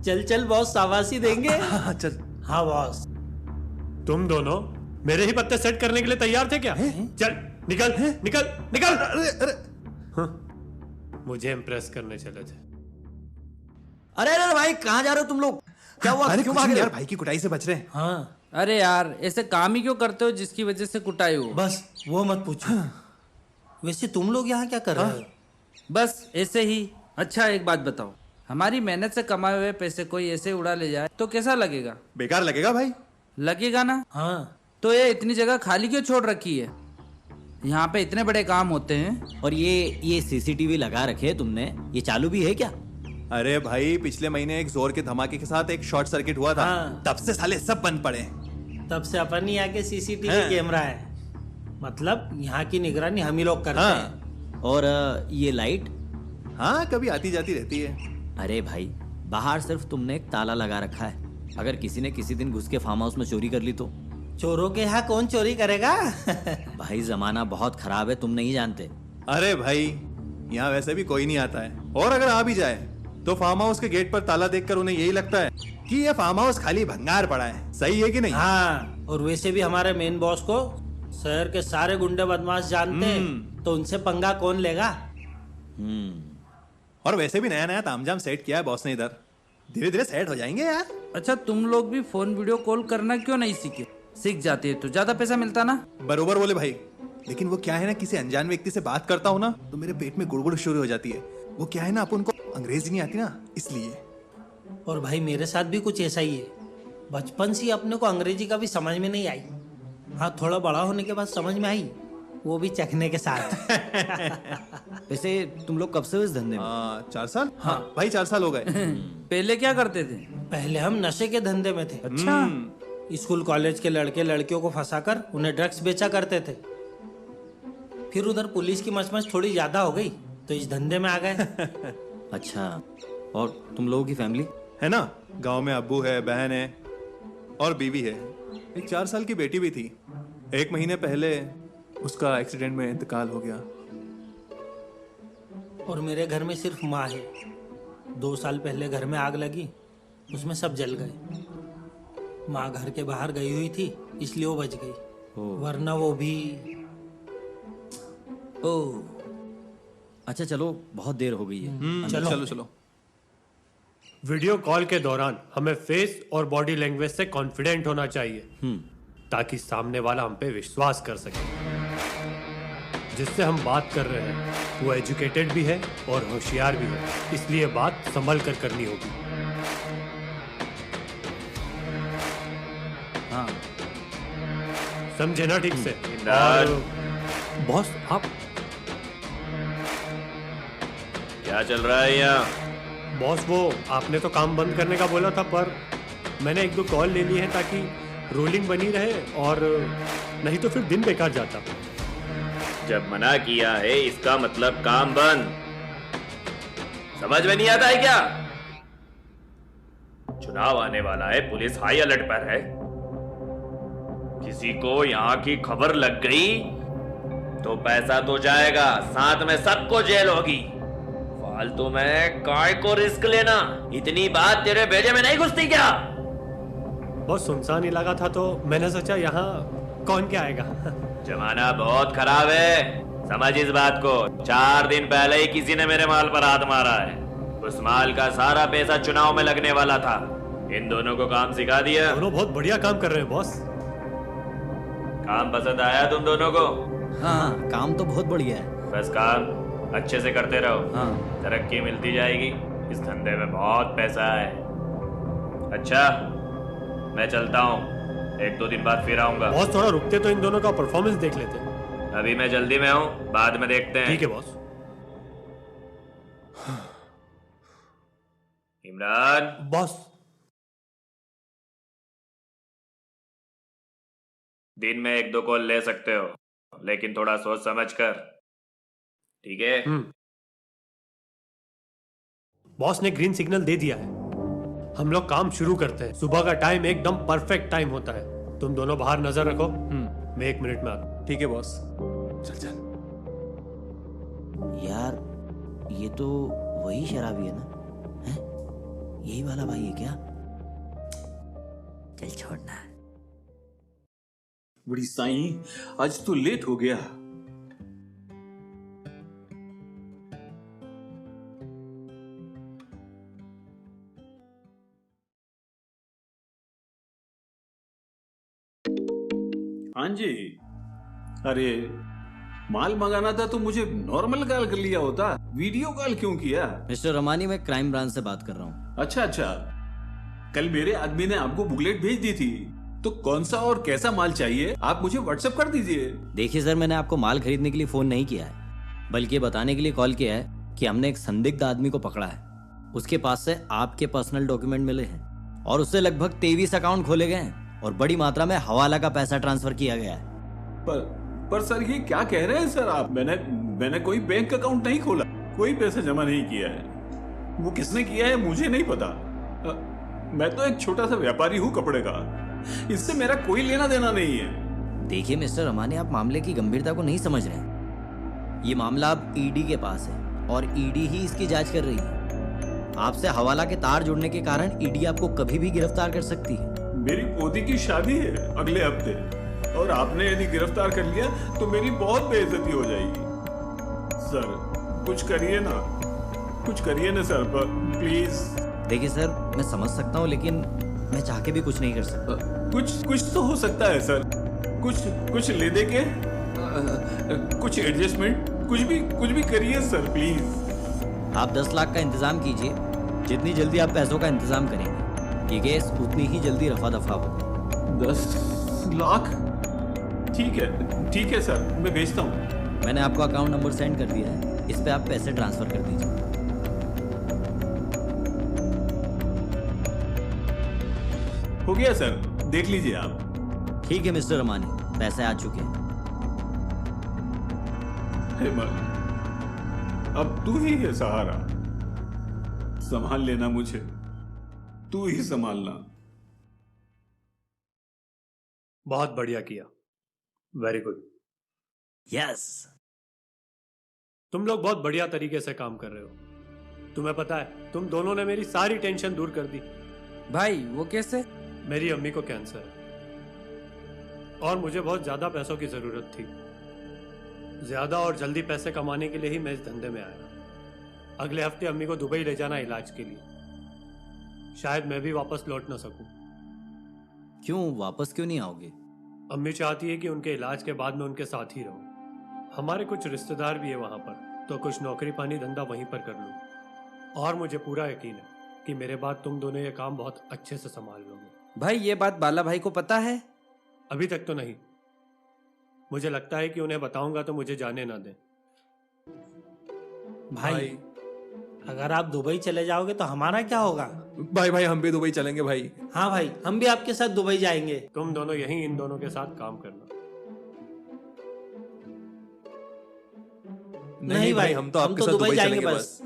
चल चल बॉस, शाबाशी देंगे। चल। हाँ बॉस। तुम दोनों मेरे ही पत्ते सेट करने के लिए तैयार थे क्या? चल निकल निकल निकल। मुझे इम्प्रेस करने चले थे। अरे अरे भाई कहाँ जा रहे हो तुम लोग? क्या हुआ? अरे क्यों कुछ भाग नहीं रहे यार, हो? भाई की कुटाई से बच रहे हैं। हाँ। अरे यार ऐसे काम ही क्यों करते हो जिसकी वजह से कुटाई हो? बस वो मत पूछो। वैसे तुम लोग यहाँ क्या कर रहे हो? बस ऐसे ही। अच्छा एक बात बताओ, हमारी मेहनत से कमाए हुए पैसे कोई ऐसे उड़ा ले जाए तो कैसा लगेगा? बेकार लगेगा भाई। लगेगा ना? हाँ। तो ये इतनी जगह खाली क्यों छोड़ रखी है? यहाँ पे इतने बड़े काम होते हैं। और ये सीसीटीवी लगा रखे तुमने, ये चालू भी है क्या? अरे भाई पिछले महीने एक जोर के धमाके के साथ एक शॉर्ट सर्किट हुआ था। हाँ। तब से साले सब बंद पड़े। तब से अपन ही आके सीसीटीवी कैमरा है, मतलब यहाँ की निगरानी हम ही लोग करते हैं। और ये लाइट? हाँ कभी आती जाती रहती है। अरे भाई बाहर सिर्फ तुमने एक ताला लगा रखा है, अगर किसी ने किसी दिन घुस के फार्म हाउस में चोरी कर ली तो? चोरों के यहाँ कौन चोरी करेगा? भाई जमाना बहुत खराब है, तुम नहीं जानते। अरे भाई यहाँ वैसे भी कोई नहीं आता है, और अगर आ भी जाए तो फार्म हाउस के गेट पर ताला देखकर उन्हें यही लगता है कि ये फार्म हाउस खाली भंगार पड़ा है। सही है कि नहीं? हाँ, और वैसे भी हमारे मेन बॉस को शहर के सारे गुंडे बदमाश जानते हैं, तो उनसे पंगा कौन लेगा? और वैसे भी नया नया तामझाम सेट किया है बॉस ने इधर, धीरे धीरे सेट हो जाएंगे यार। अच्छा तुम लोग भी फोन वीडियो कॉल करना क्यों नहीं सीखे? सीख जाते है तो ज्यादा पैसा मिलता ना। बरोबर बोले भाई, लेकिन वो क्या है ना, किसी अनजान व्यक्ति से बात करता हूँ ना तो मेरे पेट में गुड़गुड़ शुरू हो जाती है। वो क्या है ना, अपन को अंग्रेजी नहीं आती ना, इसलिए। और भाई मेरे साथ भी कुछ ऐसा ही है, बचपन से अपने को अंग्रेजी का भी समझ में नहीं आई। हाँ थोड़ा बड़ा होने के बाद समझ में आई, वो भी चखने के साथ। वैसे तुम लोग कब से इस धंधे में? 4 साल। हाँ भाई 4 साल हो गए। पहले क्या करते थे? पहले हम नशे के धंधे में थे। अच्छा। स्कूल कॉलेज के लड़के लड़कियों को फंसाकर उन्हें ड्रग्स बेचा करते थे। फिर उधर पुलिस की मचमच थोड़ी ज्यादा हो गई तो इस धंधे में आ गए। अच्छा, और तुम लोगों की फैमिली है ना? गांव में अब्बू है, बहन है और बीवी है। एक 4 साल की बेटी भी थी। 1 महीने पहले उसका एक्सीडेंट में इंतकाल हो गया। और मेरे घर में सिर्फ माँ है। 2 साल पहले घर में आग लगी, उसमें सब जल गए। माँ घर के बाहर गई हुई थी इसलिए वो बच गई, वरना वो भी। ओह अच्छा चलो, बहुत देर हो गई है। चलो चलो। वीडियो कॉल के दौरान हमें फेस और बॉडी लैंग्वेज से कॉन्फिडेंट होना चाहिए ताकि सामने वाला हम पे विश्वास कर सके। जिससे हम बात कर रहे हैं वो एजुकेटेड भी है और होशियार भी है, इसलिए बात संभल कर करनी होगी। हाँ समझे ना ठीक से? बॉस आप क्या चल रहा है यहाँ? बॉस वो आपने तो काम बंद करने का बोला था, पर मैंने 1-2 कॉल ले ली है ताकि रोलिंग बनी रहे, और नहीं तो फिर दिन बेकार जाता। जब मना किया है इसका मतलब काम बंद। समझ में नहीं आता है क्या? चुनाव आने वाला है, पुलिस हाई अलर्ट पर है। किसी को यहाँ की खबर लग गई तो पैसा तो जाएगा, साथ में सबको जेल होगी। फालतू में काय को रिस्क लेना? इतनी बात तेरे भेजे में नहीं घुसती क्या? बहुत सुनसान इलाका था तो मैंने सोचा यहाँ कौन क्या आएगा। जमाना बहुत खराब है, समझ इस बात को। 4 दिन पहले ही किसी ने मेरे माल पर हाथ मारा है। उस माल का सारा पैसा चुनाव में लगने वाला था। इन दोनों को काम सिखा दिया। दोनों बहुत बढ़िया काम कर रहे हैं बॉस। काम पसंद आया तुम दोनों को? हाँ, काम तो बहुत बढ़िया है। बस काम अच्छे से करते रहो। हाँ। तरक्की मिलती जाएगी। इस धंधे में बहुत पैसा है। अच्छा, मैं चलता हूँ, 1-2 दिन बाद फिर आऊंगा। बॉस थोड़ा रुकते तो इन दोनों का परफॉर्मेंस देख लेते। अभी मैं जल्दी में हूँ, बाद में देखते हैं। ठीक है बॉस। इमरान। बॉस। दिन में 1-2 कॉल ले सकते हो, लेकिन थोड़ा सोच समझ कर, ठीक है? बॉस ने ग्रीन सिग्नल दे दिया है। हम लोग काम शुरू करते हैं। सुबह का टाइम एकदम परफेक्ट टाइम होता है। तुम दोनों बाहर नजर रखो, मैं 1 मिनट में आता हूं। ठीक है बॉस। चल। यार, ये तो वही शराबी है ना? हैं? यही वाला भाई है क्या? चल छोड़ना। बड़ी साईं, आज तो लेट हो गया। हाँ जी। अरे, माल मंगाना था तो मुझे नॉर्मल कॉल कर लिया होता, वीडियो कॉल क्यों किया? मिस्टर रमानी, मैं क्राइम ब्रांच से बात कर रहा हूँ। अच्छा, कल मेरे आदमी ने आपको बुकलेट भेज दी थी, तो कौन सा और कैसा माल चाहिए आप मुझे व्हाट्सएप कर दीजिए। देखिए सर, मैंने आपको माल खरीदने के लिए फोन नहीं किया है, बल्कि ये बताने के लिए कॉल किया है कि हमने एक संदिग्ध आदमी को पकड़ा है। उसके पास से आपके पर्सनल डॉक्यूमेंट मिले हैं और उससे लगभग 23 अकाउंट खोले गए हैं और बड़ी मात्रा में हवाला का पैसा ट्रांसफर किया गया है। पर सर, ये क्या कह रहे हैं सर आप? मैंने कोई बैंक अकाउंट नहीं खोला, कोई पैसा जमा नहीं किया है। वो किसने किया है मुझे नहीं पता। मैं तो एक छोटा सा व्यापारी हूँ कपड़े का, इससे मेरा कोई लेना देना नहीं है। देखिए मिस्टर रमानी, आप मामले की गंभीरता को नहीं समझ रहे हैं। ये मामला अब ईडी के पास है और ईडी ही इसकी जांच कर रही है। आपसे हवाला के तार जुड़ने के कारण ईडी आपको कभी भी गिरफ्तार कर सकती है। मेरी पोती की शादी है अगले हफ्ते, और आपने यदि गिरफ्तार कर लिया तो मेरी बहुत बेइज्जती हो जाएगी। सर, कुछ करिए ना, कुछ करिए ना सर, प्लीज। देखिए सर, मैं समझ सकता हूँ, लेकिन मैं चाह के भी कुछ नहीं कर सकता। कुछ तो हो सकता है सर, कुछ ले दे के, कुछ एडजस्टमेंट, कुछ भी करिए सर, प्लीज। आप 10 लाख का इंतजाम कीजिए। जितनी जल्दी आप पैसों का इंतजाम करेंगे, ये केस उतनी ही जल्दी रफा दफा होगा। 10 लाख? ठीक है सर, मैं भेजता हूँ। मैंने आपको अकाउंट नंबर सेंड कर दिया है, इस पे आप पैसे ट्रांसफर कर दीजिए। हो गया सर, देख लीजिए आप। ठीक है मिस्टर रमानी, पैसे आ चुके हैं। हेमंत, अब तू ही है सहारा, संभाल लेना मुझे, तू ही संभालना। बहुत बढ़िया किया, वेरी गुड। यस, तुम लोग बहुत बढ़िया तरीके से काम कर रहे हो। तुम्हें पता है, तुम दोनों ने मेरी सारी टेंशन दूर कर दी। भाई, वो कैसे? मेरी अम्मी को कैंसर है और मुझे बहुत ज्यादा पैसों की जरूरत थी। ज्यादा और जल्दी पैसे कमाने के लिए ही मैं इस धंधे में आया। अगले हफ्ते अम्मी को दुबई ले जाना इलाज के लिए। शायद मैं भी वापस लौट ना सकूं। क्यों वापस क्यों नहीं आओगे? अम्मी चाहती है कि उनके इलाज के बाद मैं उनके साथ ही रहूं। हमारे कुछ रिश्तेदार भी है वहां पर, तो कुछ नौकरी पानी धंधा वहीं पर कर लूं। और मुझे पूरा यकीन है कि मेरे बाद तुम दोनों ये काम बहुत अच्छे से संभाल लोगे। भाई, ये बात बाला भाई को पता है? अभी तक तो नहीं। मुझे लगता है कि उन्हें बताऊंगा तो मुझे जाने ना दें। भाई, अगर आप दुबई चले जाओगे तो हमारा क्या होगा? भाई हम भी दुबई चलेंगे भाई। हाँ भाई, हम भी आपके साथ दुबई जाएंगे। तुम दोनों यहीं इन दोनों के साथ काम करना। नहीं भाई, हम तो आपके साथ दुबई जाएंगे बस।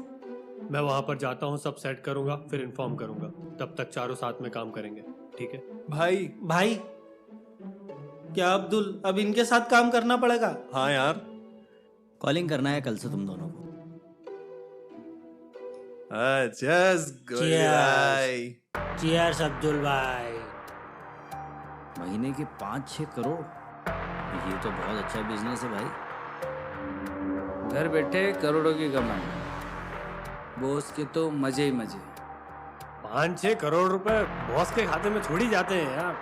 मैं वहां पर जाता हूँ, सब सेट करूंगा, फिर इन्फॉर्म करूंगा। तब तक चारों साथ में काम करेंगे, ठीक है? भाई क्या अब्दुल, अब इनके साथ काम करना पड़ेगा? हाँ यार, कॉलिंग करना है कल से तुम दोनों को। चीयर्स अब्दुल भाई। महीने के 5-6 करोड़, ये तो बहुत अच्छा बिजनेस है भाई। घर बैठे करोड़ों की कमाई। बॉस के तो मजे ही मजे। 5-6 करोड़ रुपए बॉस के खाते में थोड़ी जाते हैं यार।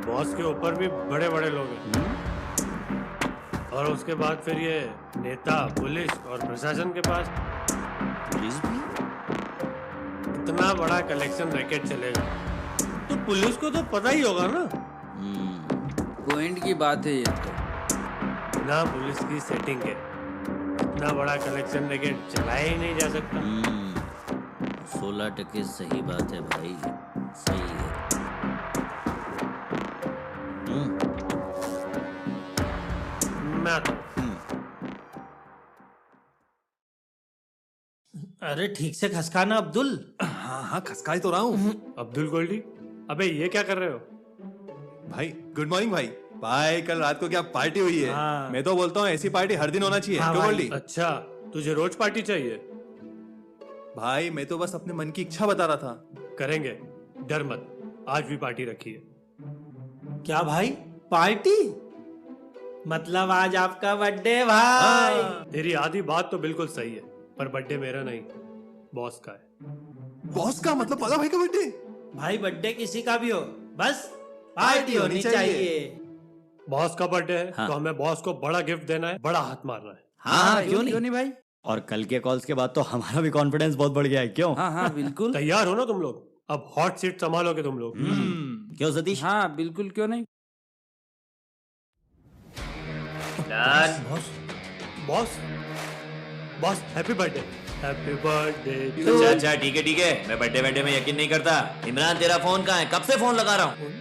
बॉस के ऊपर भी बड़े बड़े लोग हैं। और उसके बाद फिर ये नेता, पुलिस और प्रशासन के पास पुलिस भी? इतना बड़ा कलेक्शन रैकेट चलेगा तो पुलिस को तो पता ही होगा ना। पॉइंट की बात है ये तो। बिना पुलिस की सेटिंग के इतना बड़ा कलेक्शन रैकेट चलाया ही नहीं जा सकता। 16% सही बात है भाई, सही है। मैं आता हूं। अरे ठीक से खसकाना अब्दुल। हाँ खसका ही तो रहा हूँ। अब्दुल गोल्डी, अबे ये क्या कर रहे हो? भाई गुड मॉर्निंग भाई। भाई कल रात को क्या पार्टी हुई है? हाँ। मैं तो बोलता हूँ ऐसी पार्टी हर दिन होना चाहिए। हाँ क्यों भाई। गोल्डी? अच्छा, तुझे रोज पार्टी चाहिए? भाई मैं तो बस अपने मन की इच्छा बता रहा था। करेंगे, डर मत, आज भी पार्टी रखी है। क्या भाई, पार्टी? मतलब आज आपका बर्थडे भाई? तेरी आधी बात तो बिल्कुल सही है, पर बर्थडे मेरा नहीं, बॉस का है। बॉस का मतलब बाला भाई का बर्थडे? भाई बर्थडे किसी का भी हो, बस पार्टी होनी चाहिए। बॉस का बर्थडे है हाँ। तो हमें बॉस को बड़ा गिफ्ट देना है, बड़ा हाथ मारना है। हाँ, क्यों नहीं भाई। और कल के कॉल्स के बाद तो हमारा भी कॉन्फिडेंस बहुत बढ़ गया है। क्यों? हाँ बिल्कुल। तैयार हो ना तुम लोग? अब हॉट सीट संभालोगे तुम लोग। क्यों सतीश? हाँ बिल्कुल, क्यों नहीं। Boss boss happy birthday, happy birthday. अच्छा ठीक है, मैं बर्थडे में यकीन नहीं करता। इमरान तेरा फोन कहाँ है? कब से फोन लगा रहा हूँ।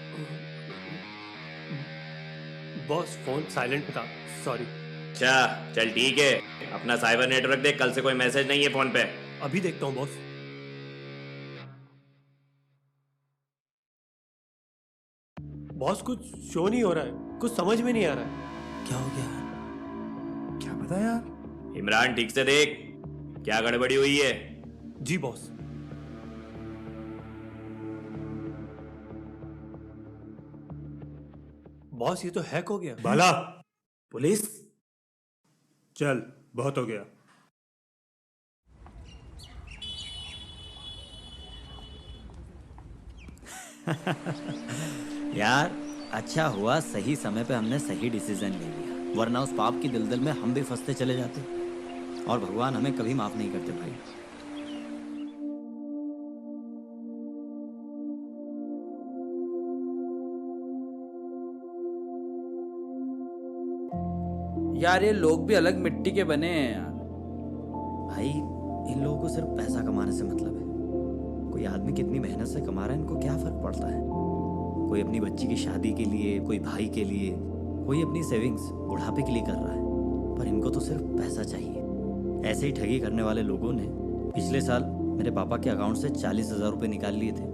बॉस फोन साइलेंट था, सॉरी। अच्छा चल ठीक है, अपना साइबर नेटवर्क देख, कल से कोई मैसेज नहीं है फोन पे। अभी देखता हूँ बॉस। बॉस कुछ शो नहीं हो रहा है, कुछ समझ में नहीं आ रहा है। क्या हो गया? क्या पता यार। इमरान ठीक से देख, क्या गड़बड़ी हुई है। जी बॉस। बॉस ये तो हैक हो गया। बाला, पुलिस? चल बहुत हो गया। यार अच्छा हुआ सही समय पे हमने सही डिसीजन ले लिया, वरना उस पाप की दलदल में हम भी फंसते चले जाते और भगवान हमें कभी माफ नहीं करते भाई। यार ये लोग भी अलग मिट्टी के बने हैं यार। भाई इन लोगों को सिर्फ पैसा कमाने से मतलब है। कोई आदमी कितनी मेहनत से कमा रहा है इनको क्या फर्क पड़ता है। कोई अपनी बच्ची की शादी के लिए, कोई भाई के लिए, कोई अपनी सेविंग्स बुढ़ापे के लिए कर रहा है, पर इनको तो सिर्फ पैसा चाहिए। ऐसे ही ठगी करने वाले लोगों ने पिछले साल मेरे पापा के अकाउंट से 40,000 रुपये निकाल लिए थे।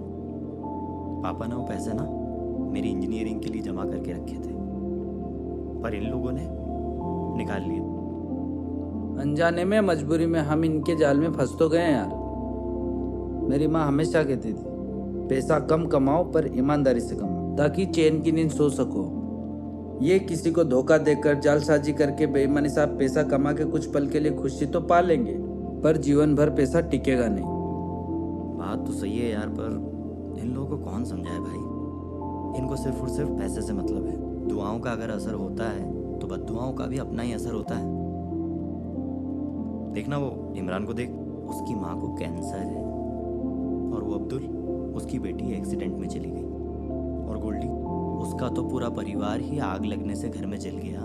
पापा ने वो पैसे ना मेरी इंजीनियरिंग के लिए जमा करके रखे थे, पर इन लोगों ने निकाल लिए। अनजाने में, मजबूरी में हम इनके जाल में फंस तो गए यार। मेरी माँ हमेशा कहती थी पैसा कम कमाओ पर ईमानदारी से कमाओ, ताकि चैन की नींद सो सको। ये किसी को धोखा देकर, जालसाजी करके, बेईमानी से आप पैसा कमा के कुछ पल के लिए खुशी तो पा लेंगे, पर जीवन भर पैसा टिकेगा नहीं। बात तो सही है यार, पर इन लोगों को कौन समझाए भाई। इनको सिर्फ और सिर्फ पैसे से मतलब है। दुआओं का अगर असर होता है तो बद्दुआओं का भी अपना ही असर होता है। देखना वो इमरान को देख, उसकी माँ को कैंसर है, और वो अब्दुल, उसकी बेटी एक्सीडेंट में चली गई, और गोल्डी, उसका तो पूरा परिवार ही आग लगने से घर में जल गया।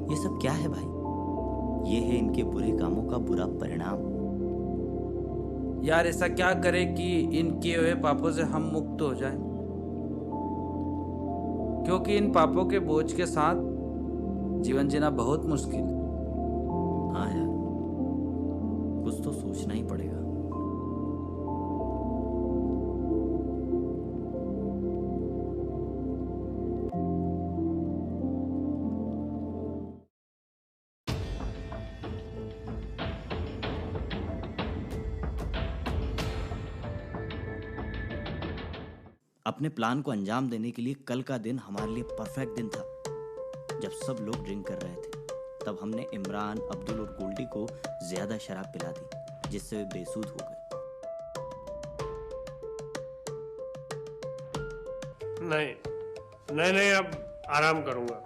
ये सब क्या है भाई? ये है इनके बुरे कामों का बुरा परिणाम। यार ऐसा क्या करें कि इन किए हुए पापों से हम मुक्त हो जाएं? क्योंकि इन पापों के बोझ के साथ जीवन जीना बहुत मुश्किल है। हाँ यार, कुछ तो सोचना ही पड़ेगा। अपने प्लान को अंजाम देने के लिए कल का दिन हमारे लिए परफेक्ट दिन था। जब सब लोग ड्रिंक कर रहे थे, तब हमने इमरान, अब्दुल और गोल्डी को ज्यादा शराब पिला दी, जिससे वे बेसुध हो गए। नहीं नहीं नहीं, अब आराम करूंगा।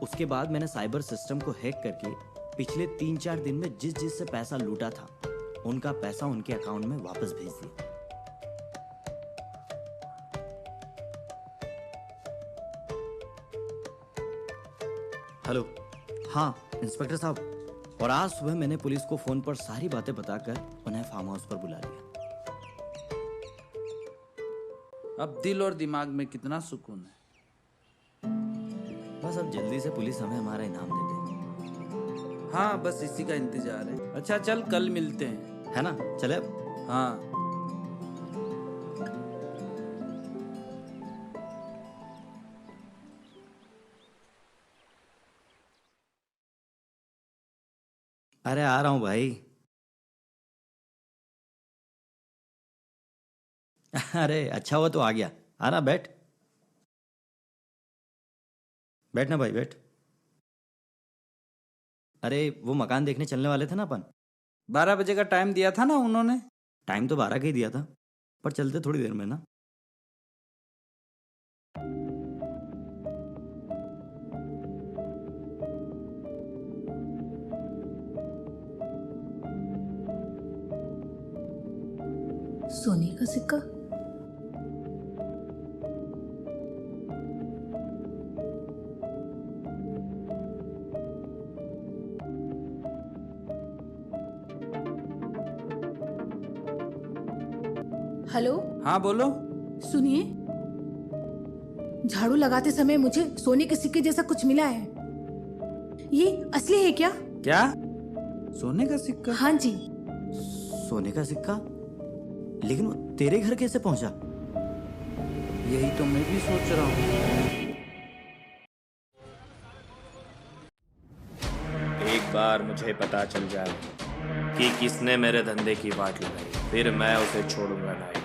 उसके बाद मैंने साइबर सिस्टम को हैक करके पिछले 3-4 दिन में जिस से पैसा लूटा था उनका पैसा उनके अकाउंट में वापस भेज दिया। हेलो, हाँ इंस्पेक्टर साहब। और आज सुबह मैंने पुलिस को फोन पर सारी बातें बताकर उन्हें फार्म हाउस पर बुला लिया। अब दिल और दिमाग में कितना सुकून है। बस अब जल्दी से पुलिस हमें हमारा इनाम दे दे। हाँ, बस इसी का इंतजार है। अच्छा चल, कल मिलते हैं, है ना? चले अब। हाँ। अरे आ रहा हूं भाई। अरे अच्छा हुआ तो आ गया। आना, बैठ बैठ ना भाई, बैठ। अरे वो मकान देखने चलने वाले थे ना अपन। 12 बजे का टाइम दिया था ना उन्होंने। टाइम तो 12 का ही दिया था, पर चलते थोड़ी देर में ना। सोने का सिक्का? हेलो। हाँ बोलो। सुनिए, झाड़ू लगाते समय मुझे सोने के सिक्के जैसा कुछ मिला है। ये असली है क्या? क्या? सोने का सिक्का? हाँ जी। सोने का सिक्का? लेकिन वो तेरे घर कैसे पहुंचा? यही तो मैं भी सोच रहा हूँ। एक बार मुझे पता चल जाए कि किसने मेरे धंधे की वाट लगाई, फिर मैं उसे छोड़ूंगा नहीं।